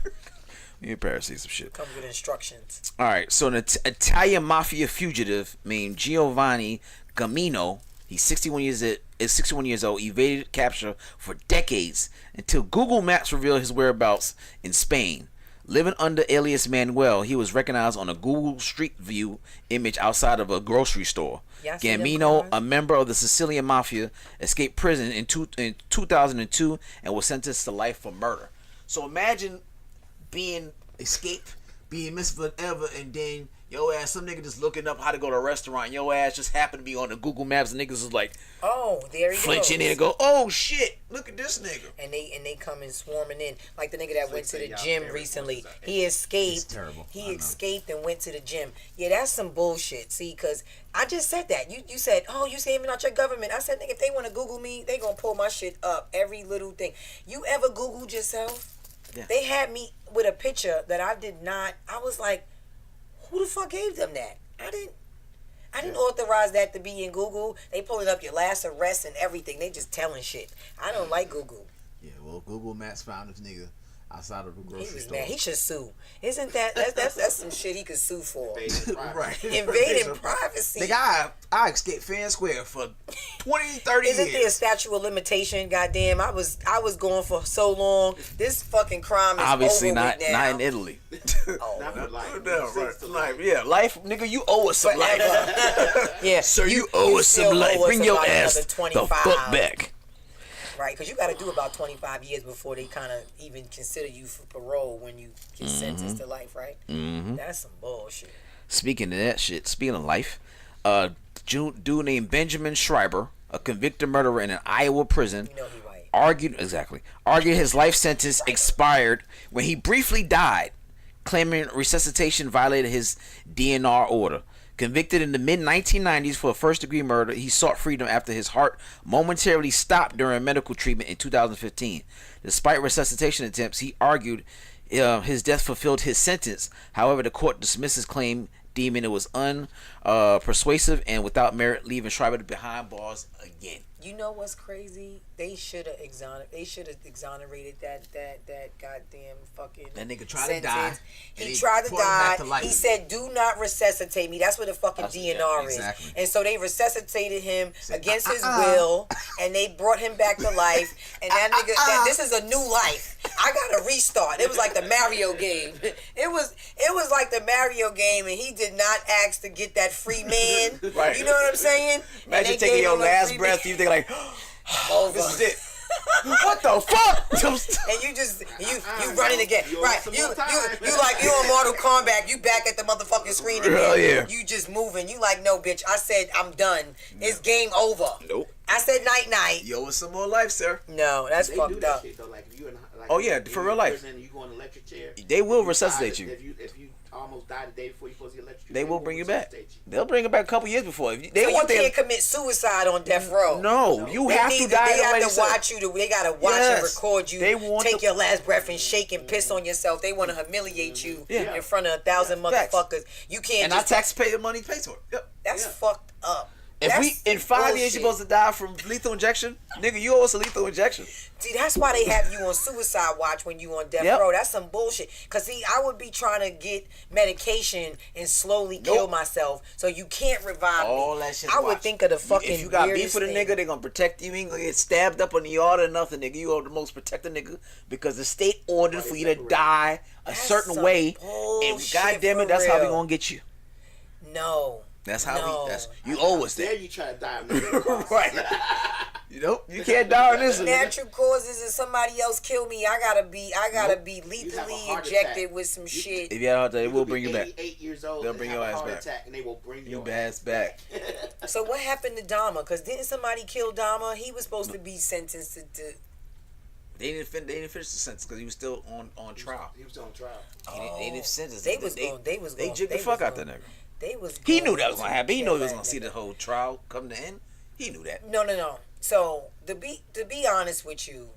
Your parrot say some shit. Comes with instructions. All right, so an Italian mafia fugitive named Giovanni Gamino, he's 61 years old, evaded capture for decades until Google Maps revealed his whereabouts in Spain. Living under alias Manuel, he was recognized on a Google Street View image outside of a grocery store. Gambino, a member of the Sicilian Mafia, escaped prison in 2002 and was sentenced to life for murder. So imagine being missing forever, and then your ass, some nigga just looking up how to go to a restaurant. Your ass just happened to be on the Google Maps, and niggas is like, oh, there he flinch goes. in there and go, oh shit, look at this nigga. And they come in swarming in, like the nigga that went to the gym recently. He escaped. It's terrible. He escaped and went to the gym. Yeah, that's some bullshit. See, because I just said that. You said, oh, you saving out your government. I said, nigga, if they want to Google me, they gonna pull my shit up, every little thing. You ever Googled yourself? Yeah. They had me with a picture that I did not. I was like, who the fuck gave them that? I didn't authorize that to be in Google. They pulling up your last arrest and everything. They just telling shit. I don't like Google. Yeah, well, Google Maps found this nigga outside of a grocery store. Man, he should sue. Isn't that's some shit he could sue for? Right. Invading privacy. Nigga, I escaped fair and square for 20, 30 years. Isn't there a statute of limitation? Goddamn, I was going for so long. This fucking crime is obviously over not with now. in Italy. Oh, not for life. Life, yeah, life, nigga, you owe us some life. Yeah, Sir, you owe us some life. Bring your ass the fuck back. Right, because you got to do about 25 years before they kind of even consider you for parole when you get sentenced to life, right? Mm-hmm. That's some bullshit. Speaking of that shit, speaking of life, dude named Benjamin Schreiber, a convicted murderer in an Iowa prison, You know he white. argued his life sentence expired when he briefly died, claiming resuscitation violated his DNR order. Convicted in the mid-1990s for a first-degree murder, he sought freedom after his heart momentarily stopped during medical treatment in 2015. Despite resuscitation attempts, he argued his death fulfilled his sentence. However, the court dismissed his claim, deeming it was unpersuasive and without merit, leaving Schreiber behind bars again. You know what's crazy? They should have exonerated that goddamn fucking. That nigga tried sentence. to die. He tried to die. He said, "Do not resuscitate me." That's what the fucking DNR is. And so they resuscitated him against his will, and they brought him back to life. And that nigga, this is a new life. I got to restart. It was like the Mario game. It was like the Mario game, and he did not ask to get that free man. Right. You know what I'm saying? Imagine taking your last breath. You think like, oh, this is it. What the fuck? And you running again, right? You like you on Mortal Kombat. You back at the motherfucking screen again. Hell yeah. You just moving. You like, no, bitch. I said I'm done. It's game over. Nope. I said night night. You owe us some more life, sir. No, that's They fucked do that up. shit, though. Like, if you Oh yeah, for real life. Prison, you go in an electric chair. They will resuscitate you. If you almost died the day before you supposed to get electrocuted, They will bring you back. resuscitate you. They'll bring it back a couple years before. They So want you can't commit suicide on death row. No, you have to die. They have to watch you. They gotta watch and record you. They want take your last breath and shake and piss on yourself. They want to humiliate you Yeah. in front of 1,000 motherfuckers. You can't. And our taxpayer money pays for it. Yep. That's fucked up. If we in 5 years you're supposed to die from lethal injection, nigga, you owe us a lethal injection. See, that's why they have you on suicide watch when you on death row. That's some bullshit. Cause see, I would be trying to get medication and slowly kill myself, so you can't revive all me. That shit. I would think of the fucking. If you got beef with a nigga, they gonna protect you. You ain't gonna get stabbed up on the yard or nothing, nigga. You are the most protected nigga because the state ordered for you to die a certain way, and goddamn it, that's how we gonna get you. No. That's how you owe us that. There you try to die right. You know, you can't die on this. Natural causes, if somebody else kill me, I gotta be lethally injected with some shit. If you have a heart attack, we'll bring you back. 8 years old. They'll bring your ass back. And they will bring your ass back. So what happened to Dahmer? Cause didn't somebody kill Dahmer? He was supposed to be sentenced to. They didn't finish the sentence because he was still on trial. He was on trial. They didn't sentence. They jigged the fuck out that nigga. He knew that was gonna happen. He knew he was gonna see the whole trial come to end. He knew that. No. So to be honest with you,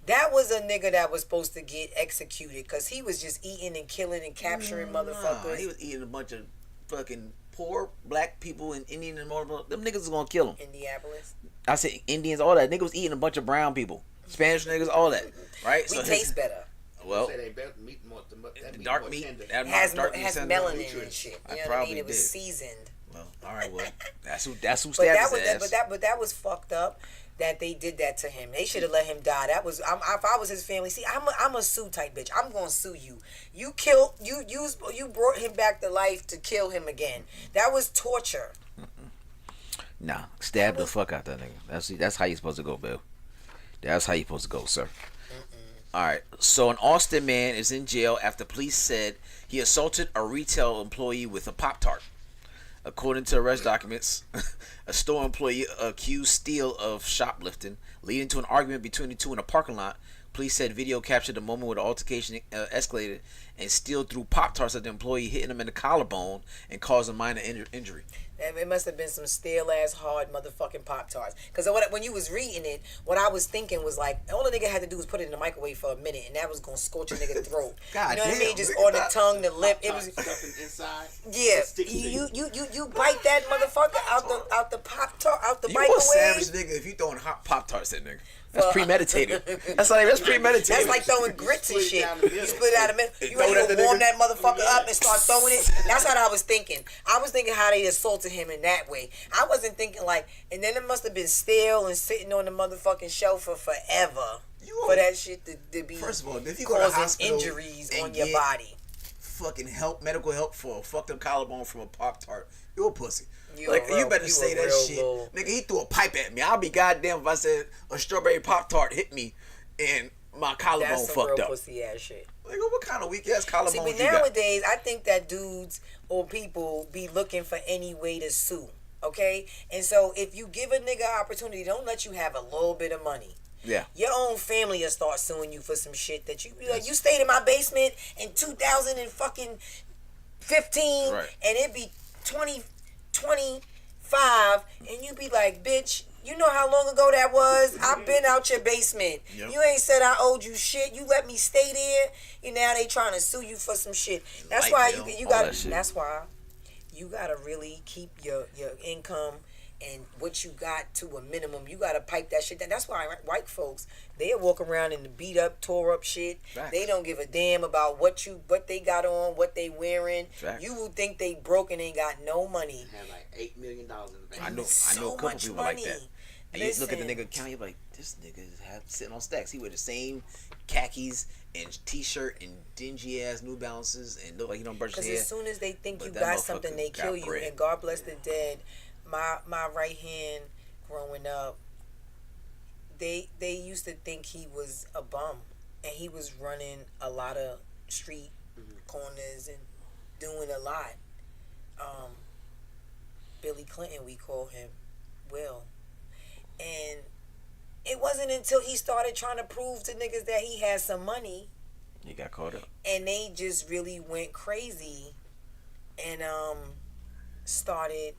that was a nigga that was supposed to get executed because he was just eating and killing and capturing motherfuckers. He was eating a bunch of fucking poor black people in Indian and more. Them niggas was gonna kill him. Indianapolis. I said Indians, all that. Nigga was eating a bunch of brown people, Spanish niggas, all that. Right? We taste better. Well, dark meat has melanin and shit. You know what I mean? It was seasoned. Well, all right. Well, that's who stabbed his ass. But that was fucked up. That they did that to him. They should have let him die. That was if I was his family. See, I'm a sue type bitch. I'm gonna sue you. You brought him back to life to kill him again. That was torture. Nah, stab the fuck out that nigga. That's how you supposed to go, Bill. That's how you supposed to go, sir. Alright, so an Austin man is in jail after police said he assaulted a retail employee with a Pop-Tart. According to arrest documents, a store employee accused Steele of shoplifting, leading to an argument between the two in a parking lot. Police said video captured the moment where the altercation escalated and Steele threw Pop-Tarts at the employee, hitting him in the collarbone and causing minor injury. It must have been some stale-ass, hard motherfucking Pop-Tarts. Because when you was reading it, what I was thinking was like, all the nigga had to do was put it in the microwave for a minute, and that was going to scorch a nigga's throat. God, you know what I mean? Just nigga, on the tongue, the lip. It was stuffing inside. Yeah. You bite that motherfucker out the Pop-Tart, out the microwave. You a savage nigga if you throwing hot Pop-Tarts at nigga. That's premeditated. That's premeditated. That's like throwing grits and shit. You split it out of the middle. You ready to warm that motherfucker up and start throwing it? That's what I was thinking. I was thinking how they assaulted him in that way. I wasn't thinking like, and then it must have been stale and sitting on the motherfucking shelf for forever for that shit to be first of all, if you go to hospital injuries on your body. Fucking medical help for a fucked up collarbone from a Pop-Tart. You a pussy. You better say that shit. Nigga, he threw a pipe at me. I'll be goddamn if I said a strawberry Pop-Tart hit me and my collarbone fucked up. Pussy ass shit. Nigga, what kind of weak ass collarbone you got? See, but nowadays, I think that dudes or people be looking for any way to sue. Okay? And so if you give a nigga an opportunity, don't let you have a little bit of money. Yeah. Your own family will start suing you for some shit that you be like, you stayed in my basement in 2015 right. and it be 2025 and you be like, bitch, you know how long ago that was? I've been out your basement. Yep. You ain't said I owed you shit. You let me stay there. And now they trying to sue you for some shit. That's why you got. That's why you gotta really keep your income and what you got to a minimum. You gotta pipe that shit down. That's why white folks, they walk around in the beat up, tore up shit. Facts. They don't give a damn about what they got on, what they wearing. Facts. You will think they broke and ain't got no money. They have like $8 million in the bank. I know a couple people like that. And you look at the nigga account, you're like, this nigga is sitting on stacks. He wear the same khakis and t-shirt and dingy ass New Balances and look like he don't brush his hair. Because as soon as they think you got something, they kill you. And God bless the dead. My right hand growing up, they used to think he was a bum, and he was running a lot of street corners and doing a lot. Billy Clinton, we call him Will, and it wasn't until he started trying to prove to niggas that he had some money, he got caught up, and they just really went crazy, and started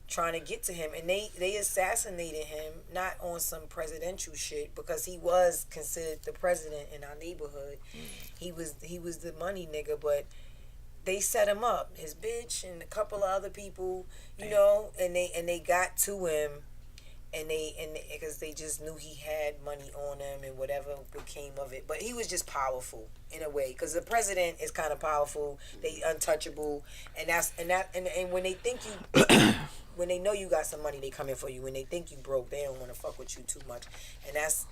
trying to get to him, and they assassinated him, not on some presidential shit, because he was considered the president in our neighborhood. He was the money nigga, but they set him up, his bitch and a couple of other people, you know, and they got to him, and because they just knew he had money on him and whatever became of it. But he was just powerful in a way, because the president is kind of powerful. They untouchable, and when they think you, when they know you got some money, they come in for you. When they think you broke, they don't want to fuck with you too much, and that's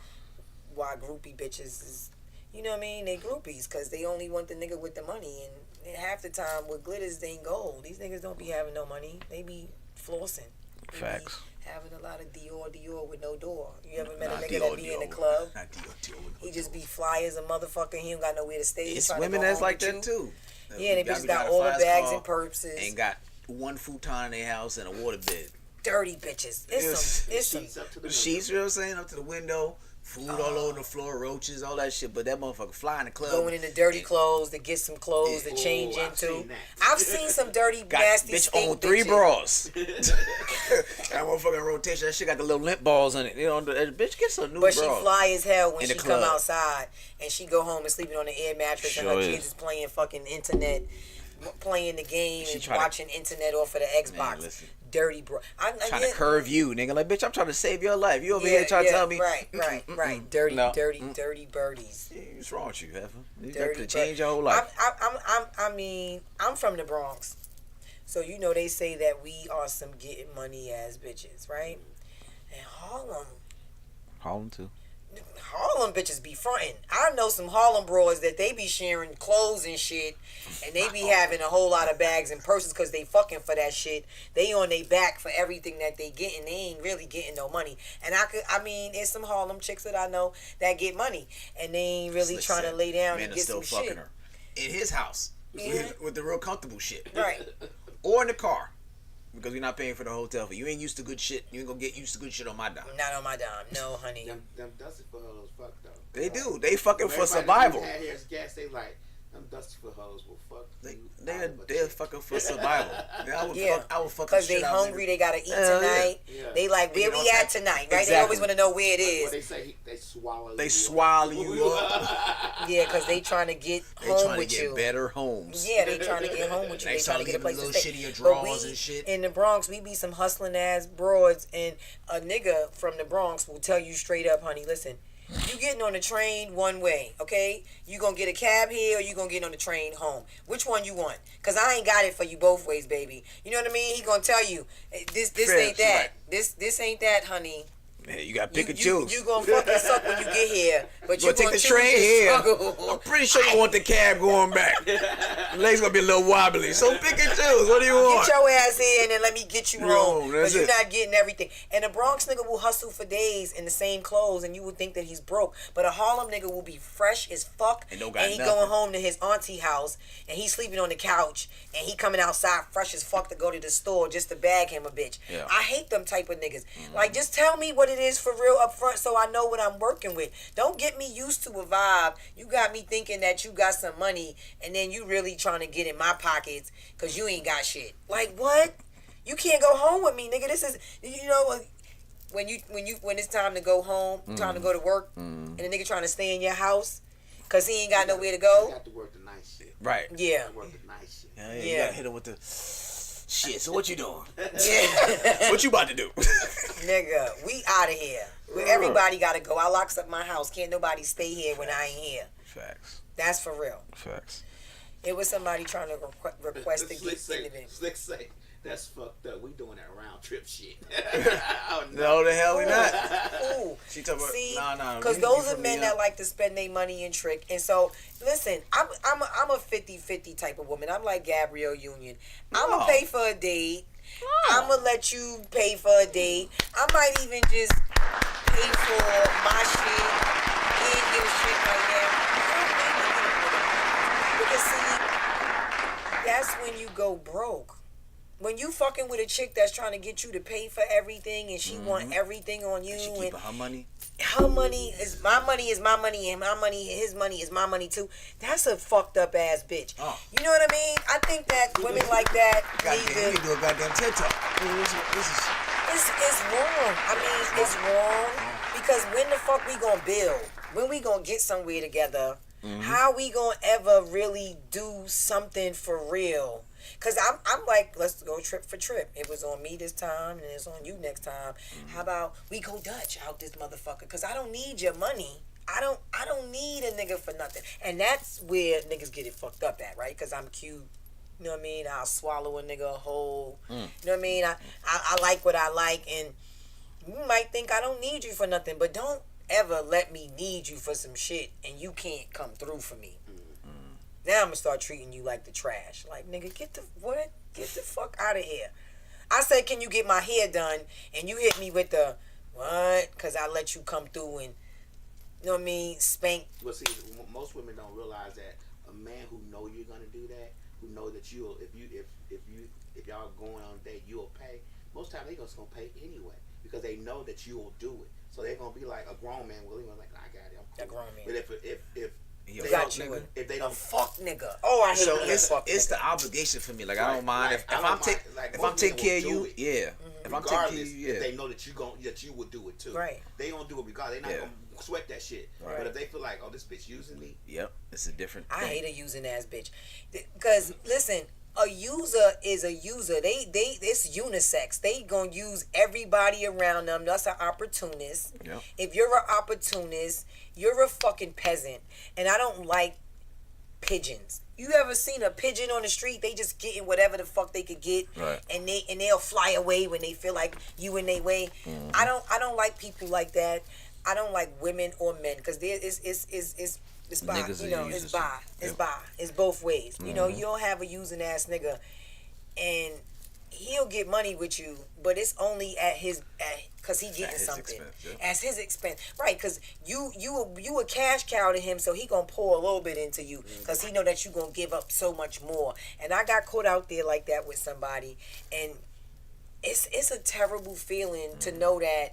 why groupie bitches is. You know what I mean? They groupies because they only want the nigga with the money. And half the time with glitters, they ain't gold. These niggas don't be having no money. They be flossing. They Facts. Be having a lot of Dior with no door. You ever met a nigga that be in the club? Not Dior. He just be fly as a motherfucker. He don't got nowhere to stay. It's women that's like that too. Yeah, they bitches got all the bags and purses. And got one futon in their house and a waterbed. Dirty bitches. It's some sheets, you know what I'm saying? Up to the window. Food all over the floor, roaches, all that shit. But that motherfucker fly in the club. Going in the dirty clothes to get some clothes to change into. I've seen some dirty, nasty bitch stink own 3 bitches. bras. That motherfucking rotation. That shit got the little lint balls on it. You know, the bitch gets some new bras. But she fly as hell when in she the come club. outside and she go home and sleeping on the air mattress and her kids is playing fucking internet, playing the game and watching internet off of the Xbox. Man, listen. Dirty bro. I'm trying to curve you, nigga. Like, bitch, I'm trying to save your life. You over here trying to tell me. Right. Dirty birdies. What's wrong with you, Heifer? You got to change your whole life. I'm from the Bronx. So, you know, they say that we are some getting money ass bitches, right? And Harlem, too. Harlem bitches be fronting. I know some Harlem bros that they be sharing clothes and shit, and they be having a whole lot of bags and purses because they fucking for that shit. They on their back for everything that they getting. They ain't really getting no money. And it's some Harlem chicks that I know that get money, and they ain't really trying to lay down and get some shit. Men are still fucking her in his house with the real comfortable shit, right? Or in the car. Because we're not paying for the hotel fee. You ain't used to good shit. You ain't gonna get used to good shit on my dime. Not on my dime. No, honey. Them dusty for hoes fuck though. They do. They fucking for survival. Here's gas. They like them dusty for hoes will fuck. They're fucking for survival. I would fuck. Because they hungry. They gotta eat tonight. Yeah. They like where we at tonight, right? Exactly. They always want to know where it is. What they say, they swallow. They swallow you up. Yeah, because they trying to get home with you. Better homes. Yeah, they trying to get home with you. They trying to get a place to stay. Shittier drawers and shit. In the Bronx, we be some hustling ass broads, and a nigga from the Bronx will tell you straight up, honey, listen. You getting on the train one way, okay? You gonna get a cab here or you gonna get on the train home? Which one you want? Cause I ain't got it for you both ways, baby. You know what I mean? He gonna tell you, this ain't that. This ain't that, honey. Man, you gotta pick and choose. You gonna fucking suck when you get here, but you take the train here. I'm pretty sure you want the cab going back. The leg's gonna be a little wobbly, so pick and choose. What do you want? Get your ass here and then let me get you home, because you're not getting everything. And a Bronx nigga will hustle for days in the same clothes, and you would think that he's broke, but a Harlem nigga will be fresh as fuck, and he going home to his auntie house, and he's sleeping on the couch, and he coming outside fresh as fuck to go to the store just to bag him a bitch. Yeah. I hate them type of niggas. Like, just tell me what it is for real up front so I know what I'm working with. Don't get me used to a vibe. You got me thinking that you got some money and then you really trying to get in my pockets because you ain't got shit. Like, what? You can't go home with me, nigga. This is, you know, when it's time to go home, time to go to work, and the nigga trying to stay in your house because he ain't got nowhere to go. You got to work the night shit. Right. Yeah. Work the night shit. Yeah. You gotta hit him with the shit. So what you doing? Yeah. What you about to do? Nigga, we out of here. Everybody gotta go. I locks up my house. Can't nobody stay here when I ain't here. Facts. That's for real. Facts. It was somebody trying to request to get into them. Slick say, that's fucked up. We doing that round trip shit. No, the hell we not. Ooh. She talking about, see, no. Because those are men that like to spend their money and trick. And so, listen, I'm a 50-50 type of woman. I'm like Gabrielle Union. I'm going to pay for a date. I'm going to let you pay for a date. I might even just pay for my shit and give a shit right now. Because see, that's when you go broke. When you fucking with a chick that's trying to get you to pay for everything and she want everything on you, she keep her money. Her money is my money, and my money, his money is my money too. That's a fucked up ass bitch. Oh. You know what I mean? I think that women like that need to. You can do a goddamn TED Talk. It's wrong. I mean, it's wrong because when the fuck we gonna build? When we gonna get somewhere together? How we gonna ever really do something for real? Cause I'm like, let's go trip for trip. It was on me this time, and it's on you next time. How about we go Dutch out this motherfucker? Cause I don't need your money. I don't need a nigga for nothing. And that's where niggas get it fucked up at, right? Cause I'm cute. You know what I mean? I'll swallow a nigga whole. You know what I mean? I like what I like, and you might think I don't need you for nothing, but don't ever let me need you for some shit and you can't come through for me. Now I'm gonna start treating you like the trash. Like, nigga, get the fuck out of here. I said, can you get my hair done? And you hit me with the, what? Because I let you come through and, you know what I mean, spank. Well, see, most women don't realize that a man who know you're gonna do that, who know that you'll, if y'all going on a date, you'll pay. Most time they just gonna pay anyway because they know that you'll do it. So they're gonna be like a grown man. Well, he was like, I got it. I'm cool. A grown man. But if they don't fuck nigga. Oh, I hate so fuck it's nigga. the obligation for me. Like, I don't mind if I'm taking care of you. Yeah. If I'm taking care of you, if they know that you will do it too. Right. They don't do it regardless. They're not gonna sweat that shit. Right. But if they feel like, oh, this bitch using me. Yep. It's a different thing. I hate a using ass bitch. Because listen, a user is a user. It's unisex. They gonna use everybody around them. That's an opportunist. Yep. If you're an opportunist, you're a fucking peasant. And I don't like pigeons. You ever seen a pigeon on the street? They just getting whatever the fuck they could get, right. and they'll fly away when they feel like you in their way. I don't like people like that. I don't like women or men because it's by, you know, it's both ways. You know, you'll have a using ass nigga, and he'll get money with you, but it's only cause he getting something at his expense, right? Cause you a cash cow to him, so he gonna pour a little bit into you, cause he know that you gonna give up so much more. And I got caught out there like that with somebody, and it's a terrible feeling to know that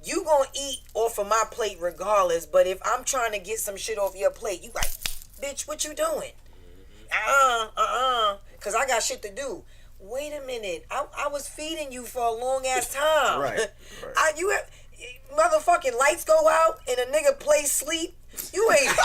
you gonna eat off of my plate regardless, but if I'm trying to get some shit off your plate, you like, bitch, what you doing? Cause I got shit to do. Wait a minute, I was feeding you for a long ass time. Right. Motherfucking lights go out and a nigga play sleep. You ain't.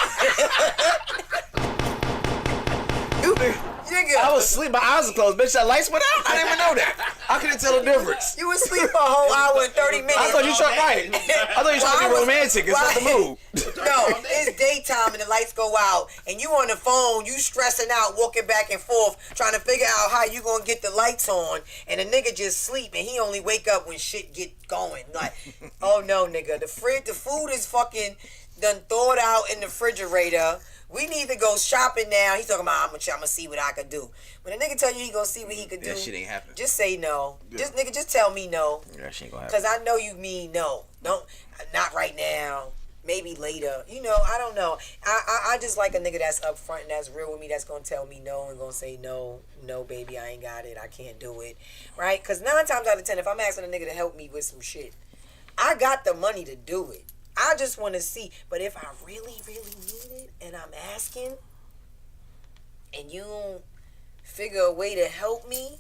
Nigga. I was asleep, my eyes were closed. Bitch, that lights went out? I didn't even know that. I couldn't tell the difference. You was asleep for a whole hour and 30 minutes. I thought you trying to be romantic. It's not the mood. No, it's daytime and the lights go out and you on the phone, you stressing out, walking back and forth, trying to figure out how you gonna get the lights on, and the nigga just sleep and he only wake up when shit get going. Like, oh no, nigga, the food is fucking done thawed out in the refrigerator. We need to go shopping now. He's talking about, I'm gonna see what I could do. When a nigga tell you he gonna see what he could do, that shit ain't happening. Just say no. Yeah. Just tell me no. That shit ain't gonna happen. Cause I know you mean no. Don't, not right now. Maybe later. You know, I don't know. I just like a nigga that's upfront and that's real with me. That's gonna tell me no and gonna say no, baby, I ain't got it. I can't do it. Right? Cause 9 times out of 10, if I'm asking a nigga to help me with some shit, I got the money to do it. I just want to see. But if I really, really need it and I'm asking and you don't figure a way to help me,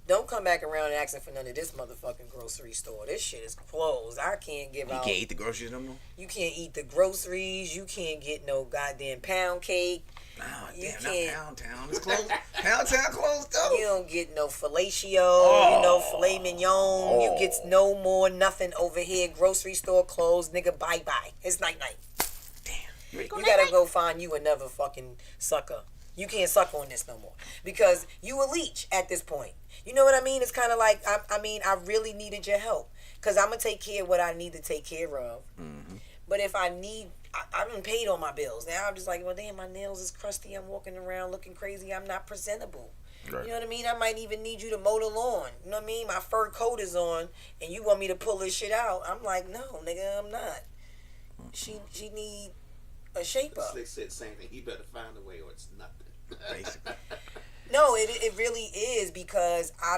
don't come back around and asking for none of this motherfucking grocery store. This shit is closed. I can't give out. You can't eat the groceries no more? You can't eat the groceries. You can't get no goddamn pound cake. Oh, damn, not Pound Town. It's closed. Pound Town closed, though. You don't get no fellatio, filet mignon. You get no more nothing over here. Grocery store closed. Nigga, bye-bye. It's night-night. Damn. You gotta go find you another fucking sucker. You can't suck on this no more. Because you a leech at this point. You know what I mean? It's kind of like, I really needed your help. Because I'm going to take care of what I need to take care of. Mm-hmm. But if I need, I done paid all my bills. Now I'm just like, well, damn, my nails is crusty. I'm walking around looking crazy. I'm not presentable. Right. You know what I mean? I might even need you to mow the lawn. You know what I mean? My fur coat is on, and you want me to pull this shit out. I'm like, no, nigga, I'm not. She need a shape up. Slick said the same thing. He better find a way or it's nothing. Basically. No, it really is, because I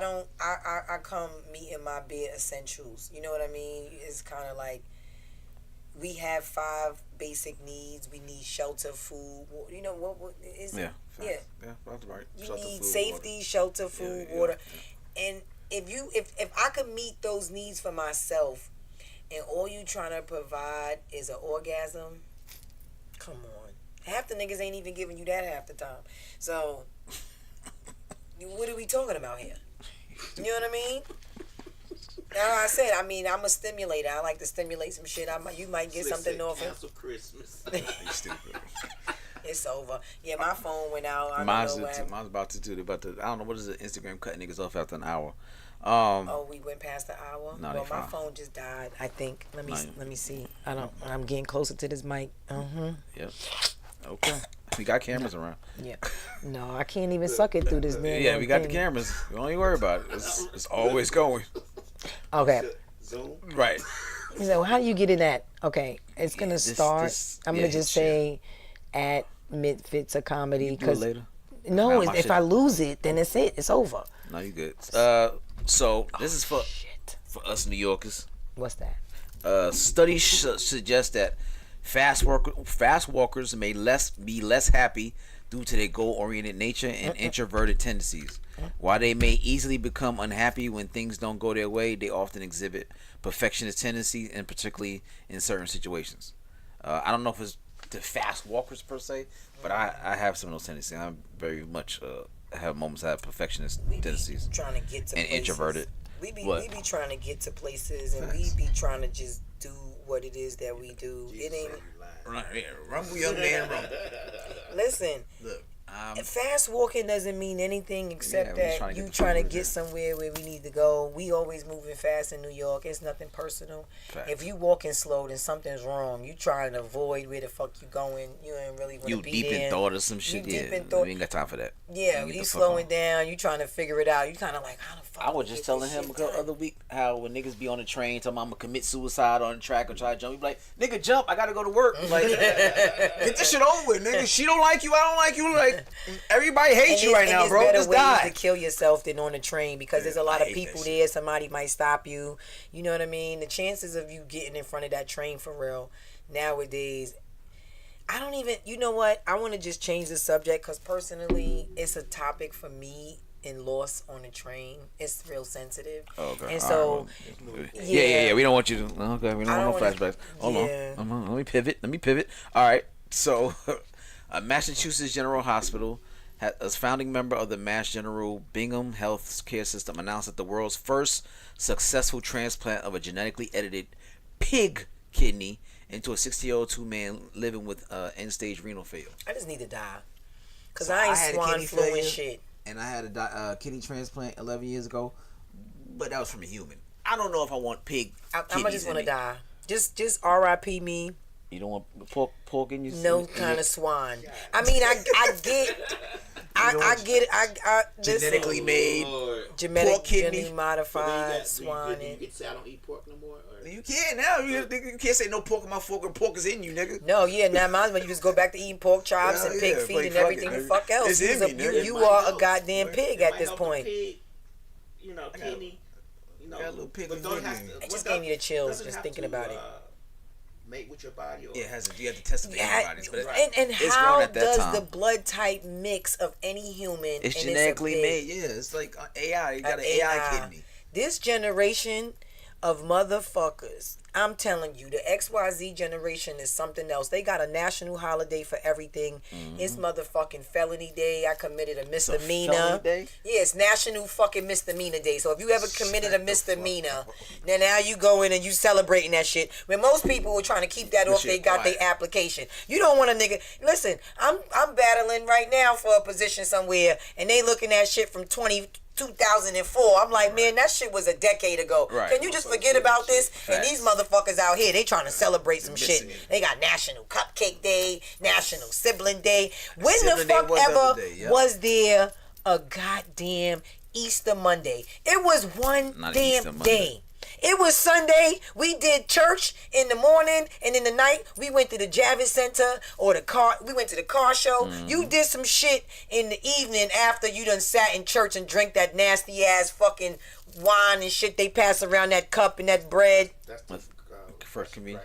come meet in my bare essentials. You know what I mean? It's kind of like we have 5 basic needs. We need shelter, food. You know what is it? Yeah, that's right. You shelter, need food, safety, water. shelter, food, water. And if I could meet those needs for myself, and all you trying to provide is an orgasm, come on. Half the niggas ain't even giving you that half the time. So, what are we talking about here? You know what I mean? Now I said, I'm a stimulator. I like to stimulate some shit. You might get something off it. Cancel Christmas. It's over. Yeah, my phone went out. Mine's about to do. I don't know what is it. Instagram cutting niggas off after an hour. We went past the hour. No, well, my phone just died. I think. Let me see. I'm getting closer to this mic. Yep. Okay. We got cameras around. Yeah. No, I can't even suck it through this. Yeah, we got the cameras. Don't even worry about it. It's always going. Okay. Zoom. Right. So how do you get in that? Okay, it's gonna start. I'm gonna just say at Misfits of Comedy because later. No, if I lose it, then it's it. It's over. No, you good. So this is for us New Yorkers. What's that? Studies suggest that fast walkers may be less happy due to their goal-oriented nature and introverted tendencies. While they may easily become unhappy when things don't go their way, they often exhibit perfectionist tendencies, and particularly in certain situations. I don't know if it's the fast walkers per se, but I have some of those tendencies. I'm very much have moments I have perfectionist tendencies. Trying to get to and places. Introverted. We be trying to get to places, and we be trying to just do what it is that we do. It ain't. Rumble, young man, rumble. Listen. Look. Fast walking doesn't mean anything except that you trying to get somewhere where we need to go. We always moving fast in New York. It's nothing personal. Facts. If you walking slow, then something's wrong. You trying to avoid where the fuck you going. You ain't really want to be there. You deep in thought or some shit. We ain't got time for that. Yeah, you slowing down. You trying to figure it out. You kind of like, how the fuck? I was just telling him the other week how when niggas be on the train talking about I'm gonna commit suicide on the track or try to jump, you be like, nigga, jump. I gotta go to work. Like, get this shit over with, nigga. She don't like you. I don't like you. Like, everybody hates you right now, bro. There's Just better die. ways to kill yourself than on the train because there's a lot of people there. Somebody might stop you. You know what I mean? The chances of you getting in front of that train for real nowadays, I don't even. You know what? I want to just change the subject because personally, it's a topic for me. In loss on the train, it's real sensitive. Okay. And so, yeah. We don't want you to. Okay, we don't want no flashbacks. Hold on. Let me pivot. All right. So, Massachusetts General Hospital, as founding member of the Mass General Bingham Health Care System, announced that the world's first successful transplant of a genetically edited pig kidney into a 60-year-old man living with end-stage renal failure. I just need to die, cause I ain't swine flu and shit. And I had a kidney transplant 11 years ago, but that was from a human. I don't know if I want pig. I just want to die. Just R.I.P. me. You don't want pork in your no kind of swine. I mean, I get genetically made, genetically modified swine. You can say I don't eat pork no more. Or? You can't now. You can't say no pork in my fork and pork is in you, nigga. No, now might as well you just go back to eating pork chops and pig feet and everything the fuck else. You are a goddamn pig at this point. Kidney. Got a little pig. It just gave me the chills just thinking about it. Mate with your body, or you have to test it for antibodies. But and how does the blood type mix of any human? It's genetically made. Yeah, it's like AI. You got an AI kidney. This generation of motherfuckers, I'm telling you, the XYZ generation is something else. They got a national holiday for everything. It's motherfucking felony day. I committed a misdemeanor. Yeah, it's national fucking misdemeanor day. So if you ever committed a misdemeanor, then now you go in and you celebrating that shit. When most people were trying to keep that off, they got their application. You don't want a nigga. Listen, I'm battling right now for a position somewhere, and they looking at shit from 2004. I'm like, man, that shit was a decade ago. Can you just forget about this? And these motherfuckers out here, they trying to celebrate some shit. They got National Cupcake Day, National Sibling Day. When the fuck ever was there a goddamn Easter Monday? It was one damn day. It was Sunday. We did church in the morning, and in the night we went to the Javits Center or we went to the car show. You did some shit in the evening after you done sat in church and drank that nasty ass fucking wine and shit they pass around that cup and that bread. That's the first communion.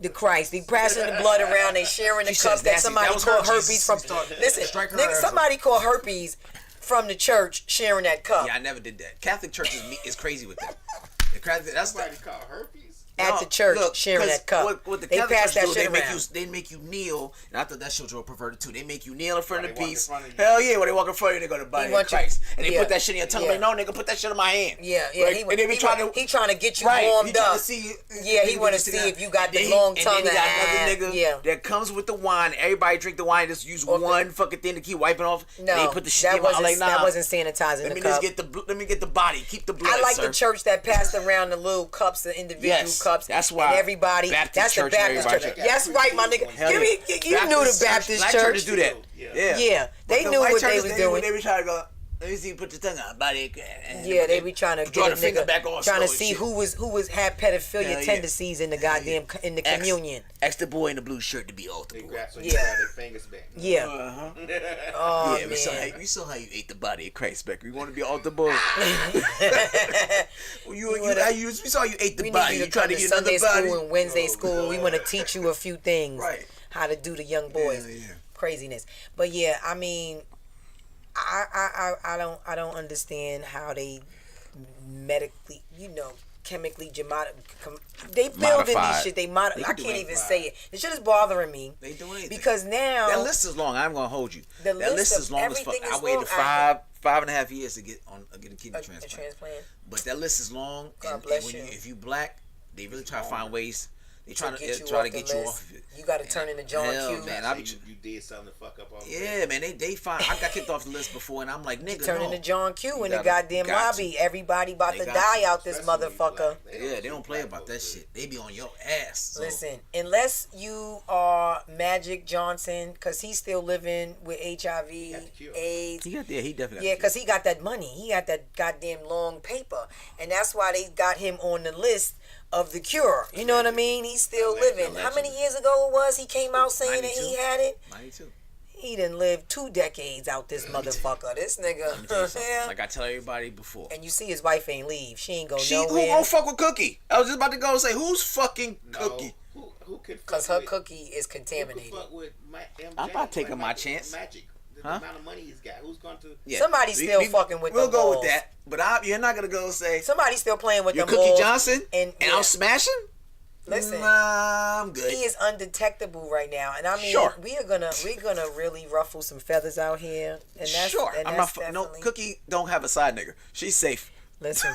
The Christ. They passing the blood around. They sharing the cup that somebody called herpes from. Listen, nigga, somebody called herpes from the church sharing that cup. Yeah, I never did that. Catholic Church is crazy with that. That's somebody called herpes. at the church sharing that cup. What the they Catholic pass that church do, shit around. they make you kneel, and I thought that shit was perverted too. They make you kneel in front of the piece. Hell yeah, when they walk in front of you, they go to body of Christ, and they put that shit in your tongue. Like, no, nigga, put that shit in my hand. Yeah. Right? And they be trying to get you warmed up. He want to see if you got the long tongue. And then he got another nigga that comes with the wine. Everybody drink the wine. Just use one fucking thing to keep wiping off. No, they put the shit in my like, nah. That wasn't sanitizing the cup. Let me get the body. Keep the blood. I like the church that passed around the little cups, the individual cups. That's why. And everybody. That's the Baptist church. That's right, my nigga. You knew the Baptist church. Black churches do that. Yeah. They knew what they was doing. They be trying to go. Let me see you put your tongue on, body. Yeah, they be trying to draw the finger back on. Trying to see who was had pedophilia tendencies in the goddamn in the communion. Ask the boy in the blue shirt to be altar boy. So you grab their fingers back. Yeah. Oh yeah, man. We saw how you ate the body of Christ back. We want to be altar boy. We saw you ate the body. You tried to get Sunday another body. school and Wednesday school. We want to teach you a few things. Right. How to do the young boys. Craziness. But yeah, I mean, I don't understand how they medically, chemically they build in these shit. I can't even say it. The shit is bothering me. They do anything because now that list is long. I'm gonna hold you. That list is long as fuck. I waited 5.5 years to get a kidney transplant. But that list is long. God bless you. If you black, they really try to find ways. They try to get you off. You got to turn into John Q. Man, you did something to fuck up all yeah, man, they find. I got kicked off the list before, and I'm like, nigga, turn into John Q in the goddamn lobby. Everybody about to die out this motherfucker. Yeah, they don't play about that shit. They be on your ass. So. Listen, unless you are Magic Johnson, because he's still living with HIV, AIDS. He definitely. Yeah, because he got that money. He got that goddamn long paper, and that's why they got him on the list of the cure. You know what I mean? He's still living. How many years ago it was he came out saying 92. That he had it? 92. He done lived 2 decades out this motherfucker. This nigga. Like I tell everybody before. And you see his wife ain't leave. She ain't go nowhere. Who won't fuck with Cookie? I was just about to go and say, who's fucking Cookie? Who could? Because her cookie is contaminated. Who could fuck with MJ? I'm not taking my chance. Magic. The amount of money he's got. Who's going to? Yeah. Somebody's still fucking with We'll the go balls. with that. But you're not going to go say. Somebody's still playing with the Cookie balls. Johnson? And I'm smashing? Listen, nah, I'm good. He is undetectable right now, and I mean, we're gonna really ruffle some feathers out here. And that's, and I'm not. No, Cookie don't have a side nigga. She's safe. Listen,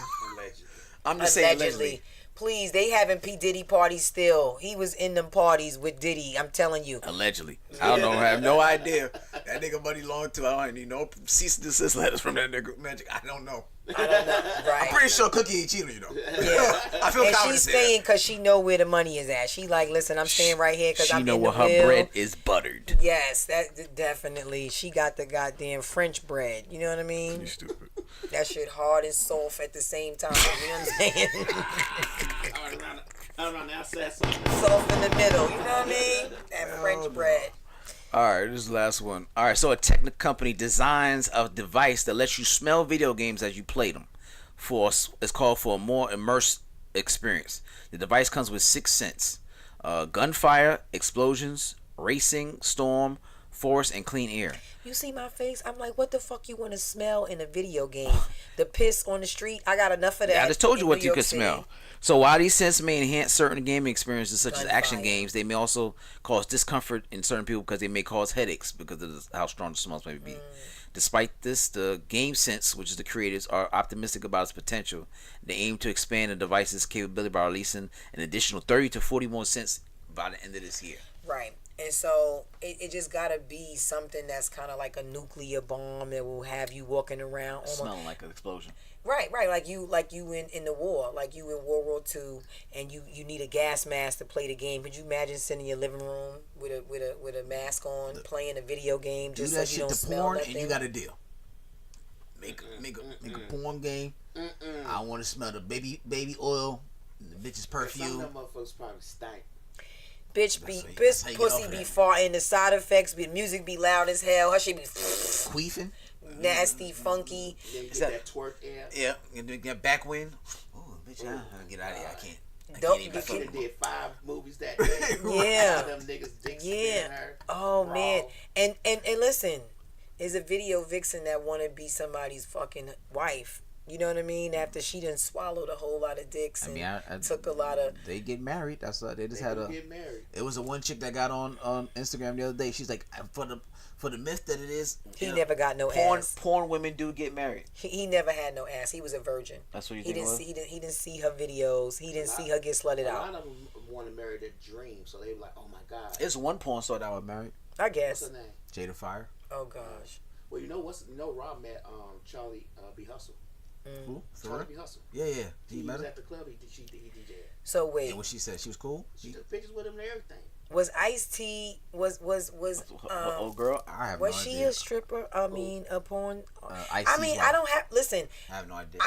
I'm just saying allegedly. Please, they having P Diddy parties still. He was in them parties with Diddy. I'm telling you. Allegedly, I don't know. I have no idea. That nigga money long too. I don't need no cease and desist letters from that nigga Magic. I don't know. Right. I'm pretty sure Cookie ain't cheating on you though. Yeah, I feel and confident. She's staying because she know where the money is at. She like, listen, I'm staying right here because I'm in the know where her bread is buttered. Yes, that definitely. She got the goddamn French bread. You know what I mean? You stupid. That shit hard and soft at the same time. You know what I'm saying? Around the outside, soft in the middle. You know what I mean? That French bread. All right, this is the last one. All right, so a tech company designs a device that lets you smell video games as you play them. It's called for a more immersive experience. The device comes with 6 scents: gunfire, explosions, racing, storm, forest, and clean air. You see my face? I'm like, what the fuck you want to smell in a video game? The piss on the street? I got enough of that. Yeah, I just told you what you could smell. So while these scents may enhance certain gaming experiences such as action games, they may also cause discomfort in certain people because they may cause headaches because of how strong the smells may be. Despite this, the Game Sense, which is the creators, are optimistic about its potential. They aim to expand the device's capability by releasing an additional 30 to 40 more scents by the end of this year. Right. And so it just gotta be something that's kind of like a nuclear bomb that will have you walking around smelling like an explosion. Right, like you in the war, like you in World War II, and you need a gas mask to play the game. Could you imagine sitting in your living room with a mask on, playing a video game, just so you don't smell porn, that and thing? you got a deal. Make a porn game. I want to smell the baby oil, the bitch's perfume. Some of them motherfuckers probably stink. Bitch pussy be farting. The side effects be music be loud as hell. Her shit be queefing. Nasty, funky. Yeah, you get that twerk air. Yeah, and get back wind. Oh, bitch, I get out of here. I can't. You could have did 5 movies that day. Yeah. Them niggas dicks her. Oh raw. Man, and listen, there's a video vixen that want to be somebody's fucking wife. You know what I mean? After she done swallowed a whole lot of dicks and I took a lot of. They get married. That's what they just had a. Get married. It was a one chick that got on Instagram the other day. She's like, for the myth that it is. He never got no ass. Porn women do get married. He never had no ass. He was a virgin. That's what you he think. He didn't see her videos. He didn't see her get slutted out. A lot of them want to marry their dream, so they were like, "Oh my god." It's one porn star that was married. I guess. What's her name? Jada Fire. Oh gosh. Well, Rob met Charlie B. Hustle. Who? Charlie B. Hustle. Yeah. He met was her at the club. He DJ'd. So wait. And what she said, she was cool. She took pictures with him and everything. Was Ice-T was oh girl, I have no idea. Was she a stripper? I mean, a porn. I mean, I don't have. Listen, I have no idea.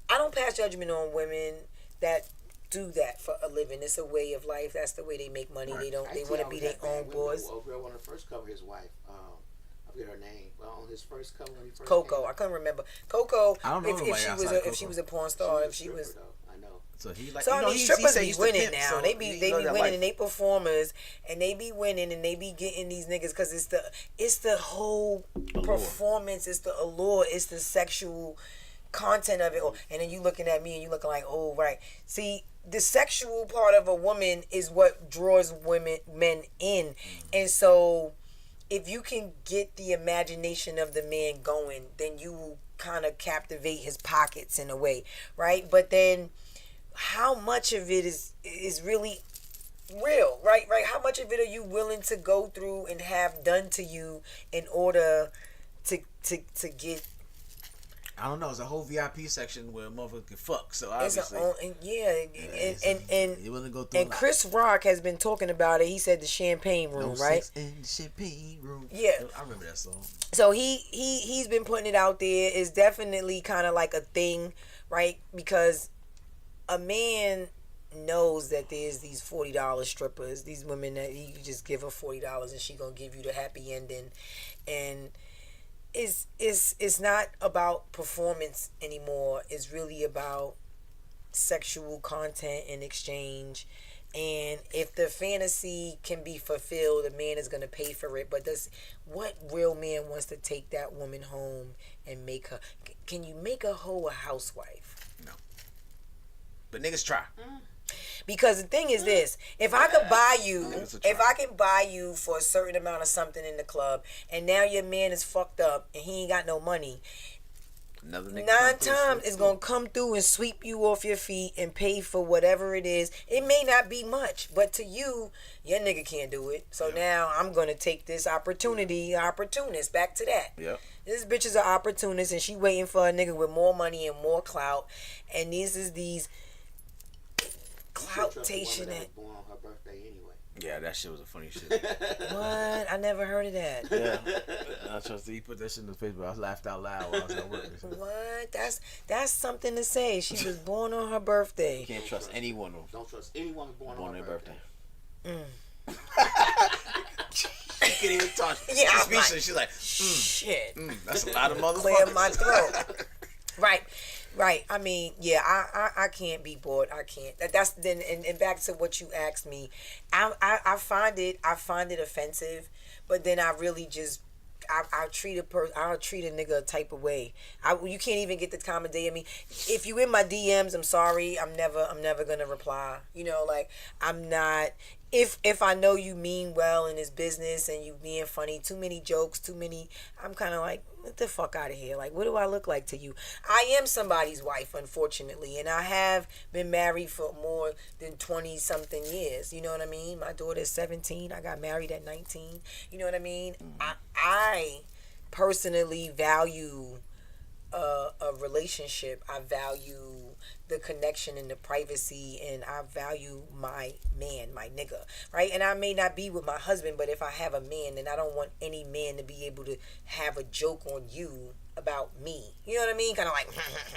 I don't pass judgment on women that do that for a living. It's a way of life. That's the way they make money. Right. They want to be their own boss. Old girl wanted to first cover his wife. I forget her name. Well, on his first cover when he first Coco. I couldn't remember. Coco. I don't know if she was a porn star. If she was. I know. So he like. So you know, these strippers be winning pimp, now. so They be winning and they performers and they be winning and they be getting these niggas because it's the whole performance. It's the allure. It's the sexual content of it. And then you looking at me and you looking like, oh right. See, the sexual part of a woman is what draws men in, and so if you can get the imagination of the man going, then you will kind of captivate his pockets in a way, right? But then how much of it is really real, right? How much of it are you willing to go through and have done to you in order to get? I don't know. It's a whole VIP section where a motherfucker can fuck. So obviously, and you willing to go through. And Chris Rock has been talking about it. He said the champagne room, no right? Sex in the champagne room. Yeah, I remember that song. So he's been putting it out there. It's definitely kind of like a thing, right? Because a man knows that there's these $40 strippers, these women that you just give her $40 and she gonna give you the happy ending, and it's not about performance anymore. It's really about sexual content and exchange. And if the fantasy can be fulfilled, a man is gonna pay for it. But what real man wants to take that woman home and make her? Can you make a hoe a housewife? No. But niggas try. Because the thing is this: if I could buy you, if I can buy you for a certain amount of something in the club, and now your man is fucked up and he ain't got no money, 9 times it's gonna come through and sweep you off your feet and pay for whatever it is. It may not be much, but to you, your nigga can't do it. So now I'm gonna take this opportunity. Opportunist, back to that. Yeah. This bitch is an opportunist, and she waiting for a nigga with more money and more clout. And these cloutation at born on her birthday anyway. Yeah, that shit was a funny shit. What? I never heard of that. Yeah, I trust he put that shit in the Facebook. I laughed out loud while I was at work. What? That's something to say. She was born on her birthday. You can't trust anyone. Don't trust anyone born on their birthday. She can't even talk. Yeah, she's speechless. She's like, shit. That's a lot of motherfuckers. Clear my throat. Right. I mean, yeah, I can't be bored. I can't. That's then and back to what you asked me. I find it offensive, but then I really just I'll treat a nigga a type of way. You can't even get the time of day of me. If you in my DMs, I'm sorry. I'm never gonna reply. You know, like I'm not. If I know you mean well in this business and you being funny, too many jokes, I'm kind of like, get the fuck out of here. Like, what do I look like to you? I am somebody's wife, unfortunately, and I have been married for more than 20-something years. You know what I mean? My daughter's 17. I got married at 19. You know what I mean? I personally value a relationship. I value the connection and the privacy, and I value my man, my nigga, right? And I may not be with my husband, but if I have a man, then I don't want any man to be able to have a joke on you about me. You know what I mean? Kind of like,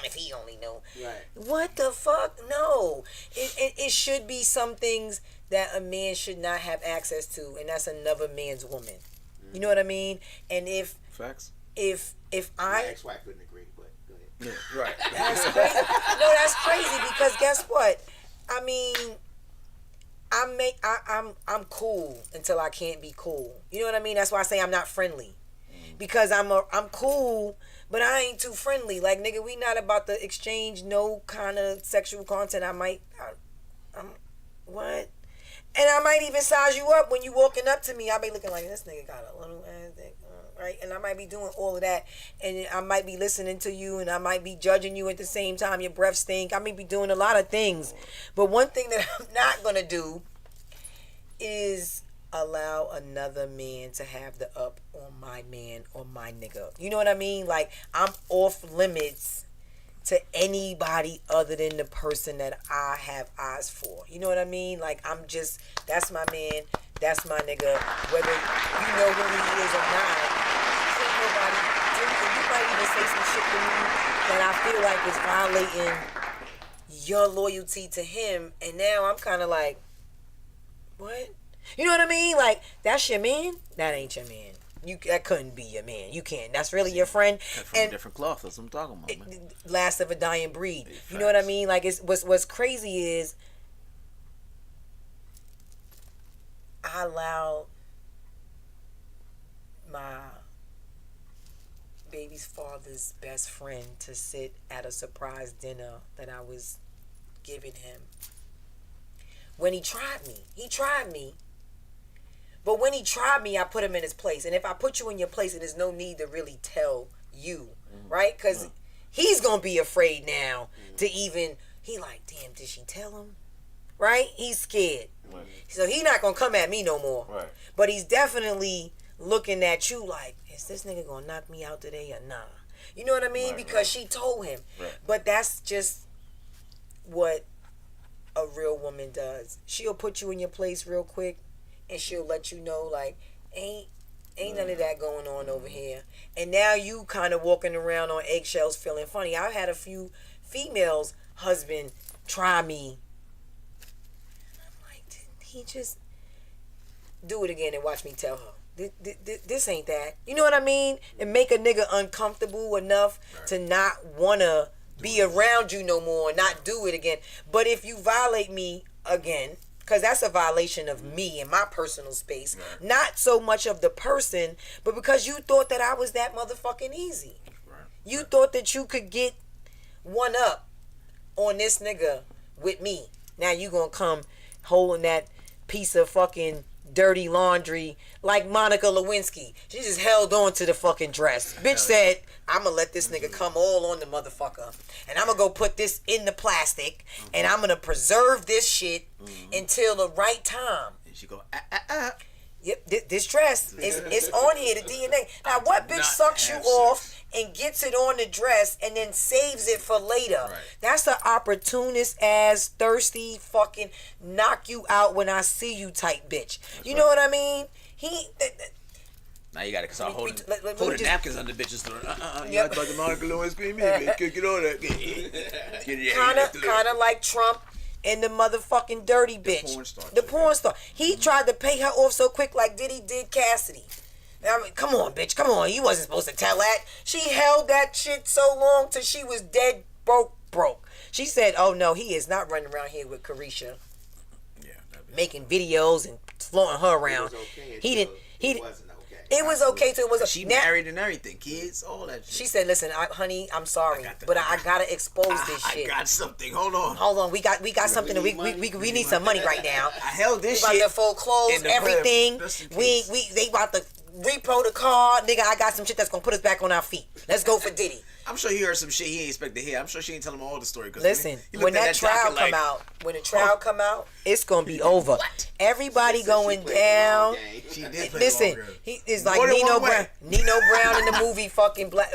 if he only knew. Right. What the fuck? No. It should be some things that a man should not have access to, and that's another man's woman. You know what I mean? And if facts. If my ex-wife couldn't agree, but go ahead. Yeah, right. That's crazy. No, that's crazy because guess what? I mean, I'm cool until I can't be cool. You know what I mean? That's why I say I'm not friendly. because I'm cool, but I ain't too friendly. Like, nigga, we not about to exchange no kind of sexual content. I'm what? And I might even size you up when you walking up to me. I be looking like, this nigga got a little ass dick, right? And I might be doing all of that, and I might be listening to you, and I might be judging you at the same time. Your breath stink. I may be doing a lot of things, but one thing that I'm not gonna do is allow another man to have the up on my man or my nigga. You know what I mean? Like, I'm off limits to anybody other than the person that I have eyes for. You know what I mean? Like, that's my man, that's my nigga. Whether you know who he is or not, can't nobody do it. You might even say some shit to me that I feel like is violating your loyalty to him, and now I'm kind of like, what? You know what I mean? Like, that's your man? That ain't your man. That couldn't be your man. You can't. That's really your friend. From a different cloth. That's what I'm talking about, man. Last of a dying breed. You know what I mean? Like, what's crazy is I allowed my baby's father's best friend to sit at a surprise dinner that I was giving him. When he tried me. But when he tried me, I put him in his place. And if I put you in your place, there's no need to really tell you, right? Because he's going to be afraid now to even, he like, damn, did she tell him? Right? He's scared. Right. So he's not going to come at me no more. Right. But he's definitely looking at you like, is this nigga going to knock me out today or nah? You know what I mean? Because she told him. Right. But that's just what a real woman does. She'll put you in your place real quick. And she'll let you know, like, ain't none of that going on over here. And now you kind of walking around on eggshells feeling funny. I've had a few females' husband try me. And I'm like, didn't he just do it again and watch me tell her? This ain't that. You know what I mean? And make a nigga uncomfortable enough to not want to be around you no more and not do it again. But if you violate me again, because that's a violation of me and my personal space. Right. Not so much of the person, but because you thought that I was that motherfucking easy. Right. You thought that you could get one up on this nigga with me. Now you gonna come holding that piece of fucking dirty laundry like Monica Lewinsky. She just held on to the fucking dress. Bitch said, I'm gonna let this nigga come all on the motherfucker. And I'm gonna go put this in the plastic. And I'm gonna preserve this shit until the right time. And she go, Yep, this dress is on here, the DNA. Now, what bitch sucks you off and gets it on the dress and then saves it for later? Right. That's an opportunist ass, thirsty, fucking knock you out when I see you type bitch. That's you know what I mean? Now you gotta start holding napkins under bitches. Yep. Like the Monica Lewinsky, get on that. Kind of like Trump. And the motherfucking dirty bitch. The porn star. He tried to pay her off so quick like Diddy did Cassidy. I mean, come on, bitch. Come on. You wasn't supposed to tell that. She held that shit so long till she was dead broke. She said, oh, no, he is not running around here with Carisha. Yeah, making videos and flaunting her around. He wasn't. It was okay too. It was. She married and everything, kids, all that shit. She said, "Listen, honey, I'm sorry, but I gotta expose this shit. I got something. Hold on. We got something. We need some money right now. I held this shit. We about to foreclose everything. They about to repo the car, nigga. I got some shit that's gonna put us back on our feet. Let's go for Diddy." I'm sure he heard some shit he ain't expect to hear. I'm sure she ain't tell him all the story. Listen, when that trial come out, it's gonna be over. What? Everybody going down. She did play. Listen, he is like Nino Brown. Nino Brown in the movie fucking Black.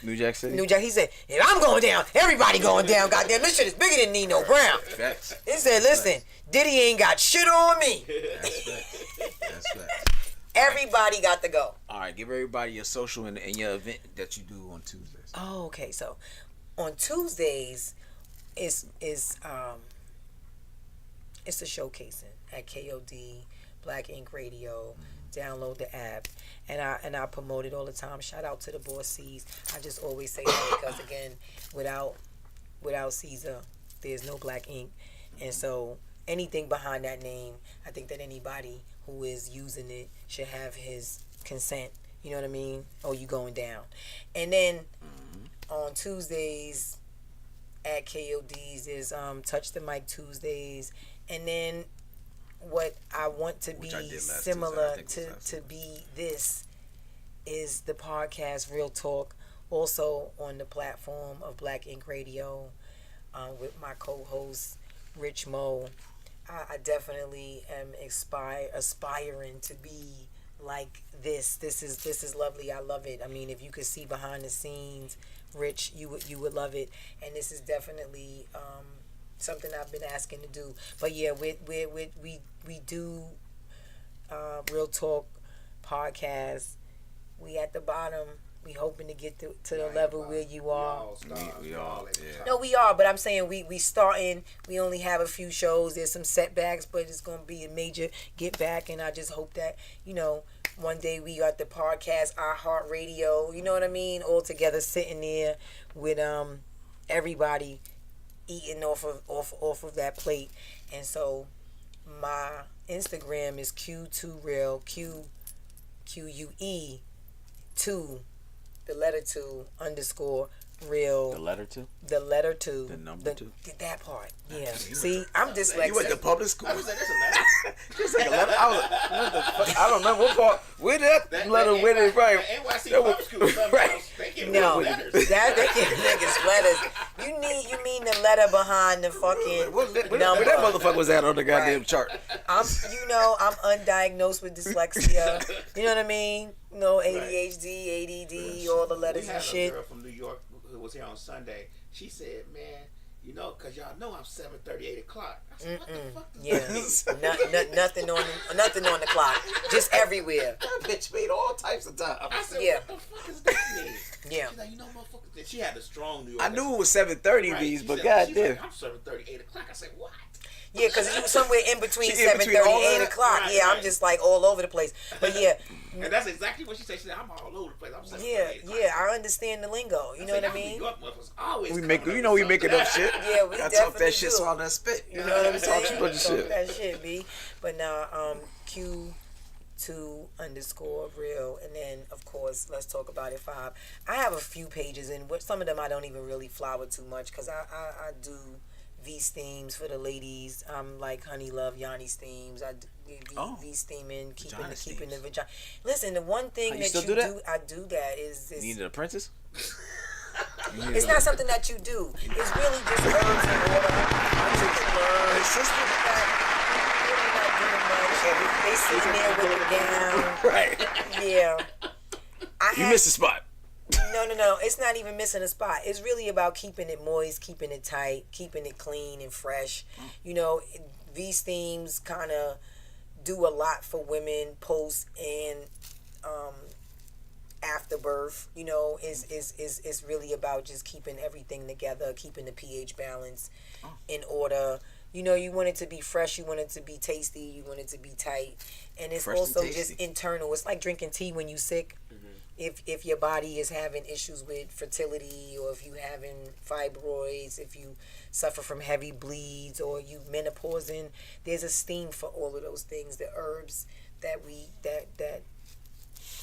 New Jack City. He said, "If I'm going down, everybody going down. Goddamn, this shit is bigger than Nino Brown." Facts. He said, "Listen, Diddy ain't got shit on me." That's facts. Everybody got to go. All right, give everybody your social and your event that you do on Tuesdays. Oh, okay. So on Tuesdays is it's a showcasing at KOD Black Ink Radio. Download the app, and I promote it all the time. Shout out to the Boss C's. I just always say that because again, without Caesar, there's no Black Ink, and so anything behind that name, I think that anybody who is using it should have his consent You know what I mean? Oh, you going down. And then on Tuesdays at KOD's is Touch the Mic Tuesdays. And then what I want to be similar to be this is the podcast Real Talk, also on the platform of Black Ink Radio, with my co-host Rich Mo. I definitely am aspiring to be like this. This is lovely. I love it. I mean, if you could see behind the scenes, Rich, you would love it. And this is definitely something I've been asking to do. But yeah, we do Real Talk podcast. We at the bottom. We hoping to get to the level where you are. We all, yeah. No, we are, but I'm saying we starting. We only have a few shows. There's some setbacks, but it's gonna be a major get back. And I just hope that one day we got the podcast, iHeartRadio. You know what I mean? All together, sitting there with everybody eating off of that plate. And so my Instagram is Q2Real, QUE 2, the letter 2 _real. The letter 2? The letter 2. The number 2? That part. Yeah. See, I'm dyslexic. You went to public school? I was like, that's a letter. Just like a letter. I don't remember what part. Where that letter went in, right? NYC public school. Right. They give No, letters. they give niggas letters. You mean the letter behind the fucking Where number? that motherfucker was at on the goddamn chart? I'm undiagnosed with dyslexia. You know what I mean? ADHD, ADD, all the letters and shit. We had a girl from New York who was here on Sunday. She said, man, cause y'all know I'm 7:30, 8 o'clock. I said, what the fuck is Yeah. nothing on the clock. Just everywhere. That bitch made all types of time. I said, Yeah. what the fuck does that mean? Yeah. She's like, motherfucker. And she had a strong New York. I knew it was 7:30 Right. these, She but said- she's goddamn. like, I'm 7:30, 8 o'clock. I said, what? Yeah, because you were somewhere in between She in 7:30 between all and 8 that? o'clock. Right, Yeah, right. I'm just like all over the place. But yeah. And that's exactly what she said. She said, I'm all over the place. I'm 7:30, Yeah, 8 o'clock. yeah, I understand the lingo. You know what I mean? New York motherfuckers always We coming make, up with we something. making up shit. Yeah, we I talk definitely that shit, do. so I done spit. You know what I'm saying? Talk bunch of shit. That shit, B. But now, Q2 _real, and then of course, let's talk about it 5. I have a few pages, and some of them I don't even really flower too much because I do V's themes for the ladies. Like Honey Love Yanni's themes. I do V's steaming, keeping the vagina. Listen, the one thing that you do, I do that is You need an apprentice? it's not something that you do. It's really just herbs and water. You can learn. It's just really not doing much. They sitting there with the gown. Right. Yeah. You missed the spot. No. It's not even missing a spot. It's really about keeping it moist, keeping it tight, keeping it clean and fresh. These themes kind of do a lot for women post and after birth. It's really about just keeping everything together, keeping the pH balance in order. You want it to be fresh, you want it to be tasty, you want it to be tight. And it's Fresh also and just internal. It's like drinking tea when you're sick. If your body is having issues with fertility, or if you having fibroids, if you suffer from heavy bleeds, or you menopausing, there's a steam for all of those things. The herbs that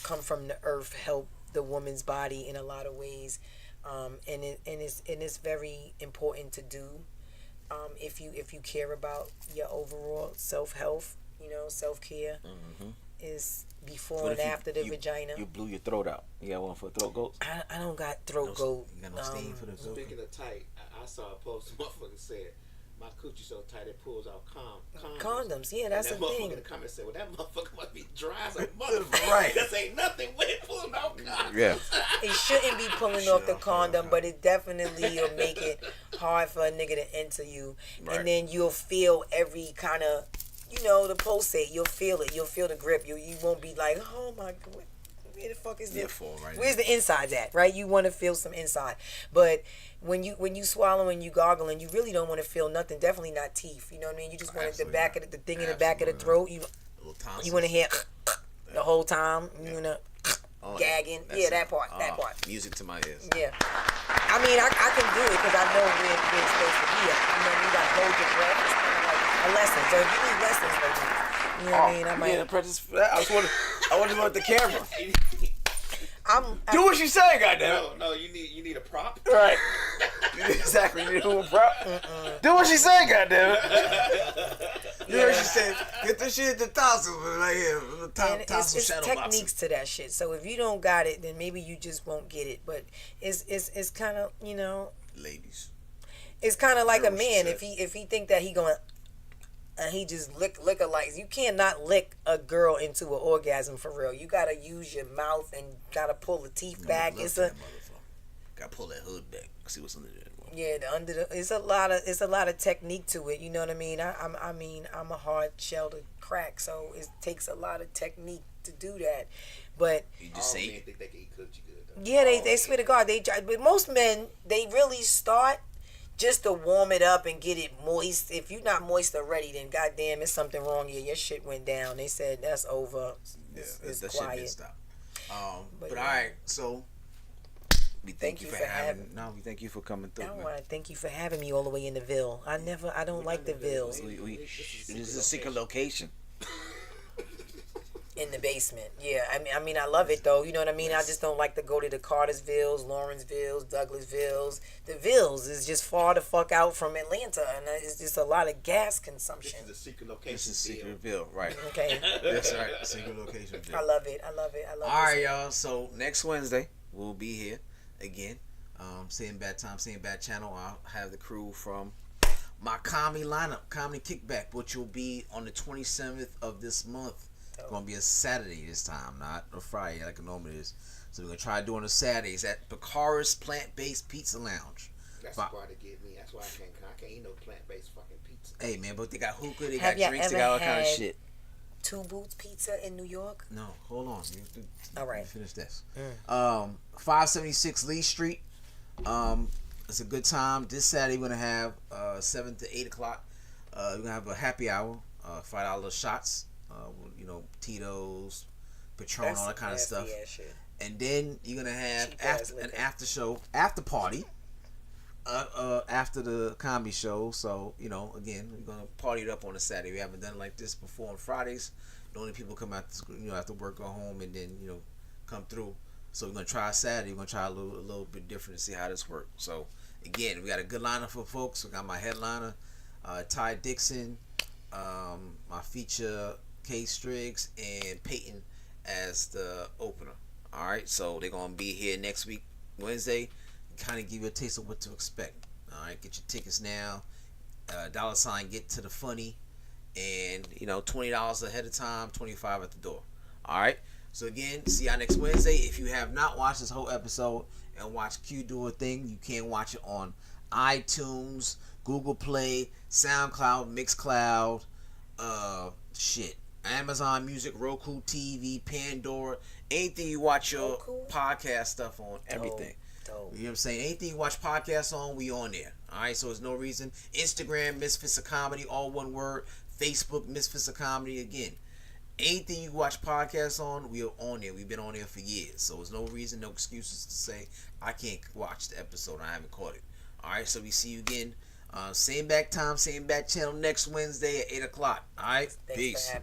come from the earth help the woman's body in a lot of ways, and it's very important to do if you care about your overall self-health. Self-care is before and after the vagina. You blew your throat out. You got one for throat goats? I don't got throat goat. You got no steam for the goat? Speaking of tight, I saw a post. Motherfucker said, "My coochie so tight it pulls out condoms." Yeah, that's and the that thing. motherfucker in the comments said, "Well, that motherfucker must be dry as a motherfucker." Right. This ain't nothing with it pulling out condoms. Yeah. It shouldn't be pulling off the condom, but it definitely will make it hard for a nigga to enter you. Right. And then you'll feel every kind of, the pulsate. You'll feel it. You'll feel the grip. You won't be like, oh my God, where the fuck is this? Where's the insides at? Right? You want to feel some inside. But when you swallow and you gargling, you really don't want to feel nothing. Definitely not teeth. You know what I mean? You just want the back of the thing in the back of the throat. You want to hear the whole time. You want to gagging. Yeah, that part. That part. Music to my ears. Yeah. I mean, I can do it because I know where it's supposed to be at. You got to hold your breath. It's kind of like a lesson. So if you need lessons, baby, you know what I mean? I might. Yeah, apprentice for that. I wonder about the camera. Do what she say, goddamn. No, you need a prop. Right. Exactly. You need a prop. Do what she say, goddamn. You heard she said, get the shit to Tassel right here. It's techniques to that shit. So if you don't got it, then maybe you just won't get it. But it's kind of, you know, ladies. It's kind of like a man. If he think that he going and he just lick a light. You cannot lick a girl into an orgasm for real. You gotta use your mouth and gotta pull the teeth back. Gotta pull that hood back. See what's under there. Yeah, it's a lot of technique to it. You know what I mean? I'm a hard shell to crack, so it takes a lot of technique to do that. But you just say think they can eat coochie good though. Yeah, they swear to God but most men they really start just to warm it up and get it moist. If you're not moist already, then goddamn, there's something wrong here. Your shit went down. They said that's over. It's that quiet. Shit didn't stop. But all right, so. We thank you for having. No, we thank you for coming through. I want to thank you for having me all the way in the Ville. I don't like the Villes. This is a secret location. In the basement. Yeah, I mean, I love it though. You know what I mean? I just don't like to go to the Cartersvilles, Lawrencevilles, Douglasvilles. The Villes is just far the fuck out from Atlanta, and it's just a lot of gas consumption. This is a secret location. This is secret Ville, right? Okay. That's right. Secret location. Ville. I love it. All right, y'all. So next Wednesday we'll be here again. Same bad time, same bad channel. I'll have the crew from my comedy lineup, comedy kickback, which will be on the 27th of this month. It's gonna be a Saturday this time, not a Friday like it normally is. So we're gonna try doing the Saturdays at Picaris Plant-Based Pizza Lounge. That's the part that get me. That's why I can't eat no plant-based fucking pizza. Hey man, but they got hookah, they Have got drinks, they got all kind of shit. Two Boots Pizza in New York? No, hold on. All right. Finish this. 576 Lee Street. It's a good time. This Saturday we're gonna have 7 to 8 o'clock. We're gonna have a happy hour, $5 shots. You know, Tito's, Patron, all that kind of stuff. And then you're gonna have an after show, after party. After the comedy show, so you know, again, we're gonna party it up on a Saturday. We haven't done it like this before on Fridays. Normally people come out, after work, go home, and then come through. So we're gonna try Saturday. We're gonna try a little bit different to see how this works. So again, we got a good lineup for folks. We got my headliner, Ty Dixon, my feature K Striggs, and Peyton as the opener. All right, so they're gonna be here next week, Wednesday. Kind of give you a taste of what to expect. All right, get your tickets now. $ get to the funny, and $20 ahead of time, $25 at the door. All right. So again, see y'all next Wednesday. If you have not watched this whole episode and watched Q do a thing, you can watch it on iTunes, Google Play, SoundCloud, Mixcloud, Amazon Music, Roku TV, Pandora, anything you watch your podcast stuff on, everything. You know what I'm saying? Anything you watch podcasts on, we on there. Alright, so there's no reason. Instagram, Misfits of Comedy, all one word. Facebook, Misfits of Comedy, again. Anything you watch podcasts on, we are on there. We've been on there for years. So there's no reason, no excuses to say, I can't watch the episode. I haven't caught it. Alright, so we see you again. Same back time, same back channel next Wednesday at 8 o'clock. Alright? Peace.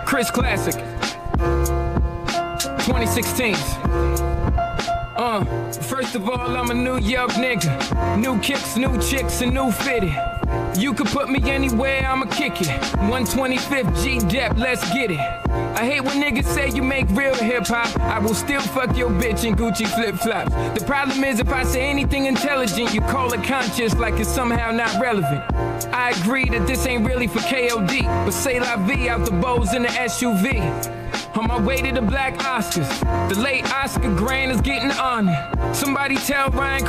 Chris Classic 2016. First of all, I'm a New York nigga. New kicks, new chicks, and new fitted. You could put me anywhere, I'ma kick it. 125th G-Dep, let's get it. I hate when niggas say you make real hip-hop. I will still fuck your bitch in Gucci flip-flops. The problem is if I say anything intelligent, you call it conscious like it's somehow not relevant. I agree that this ain't really for KOD, but say la vie out the bows in the SUV. On my way to the Black Oscars, the late Oscar Grant is getting honored. Somebody tell Ryan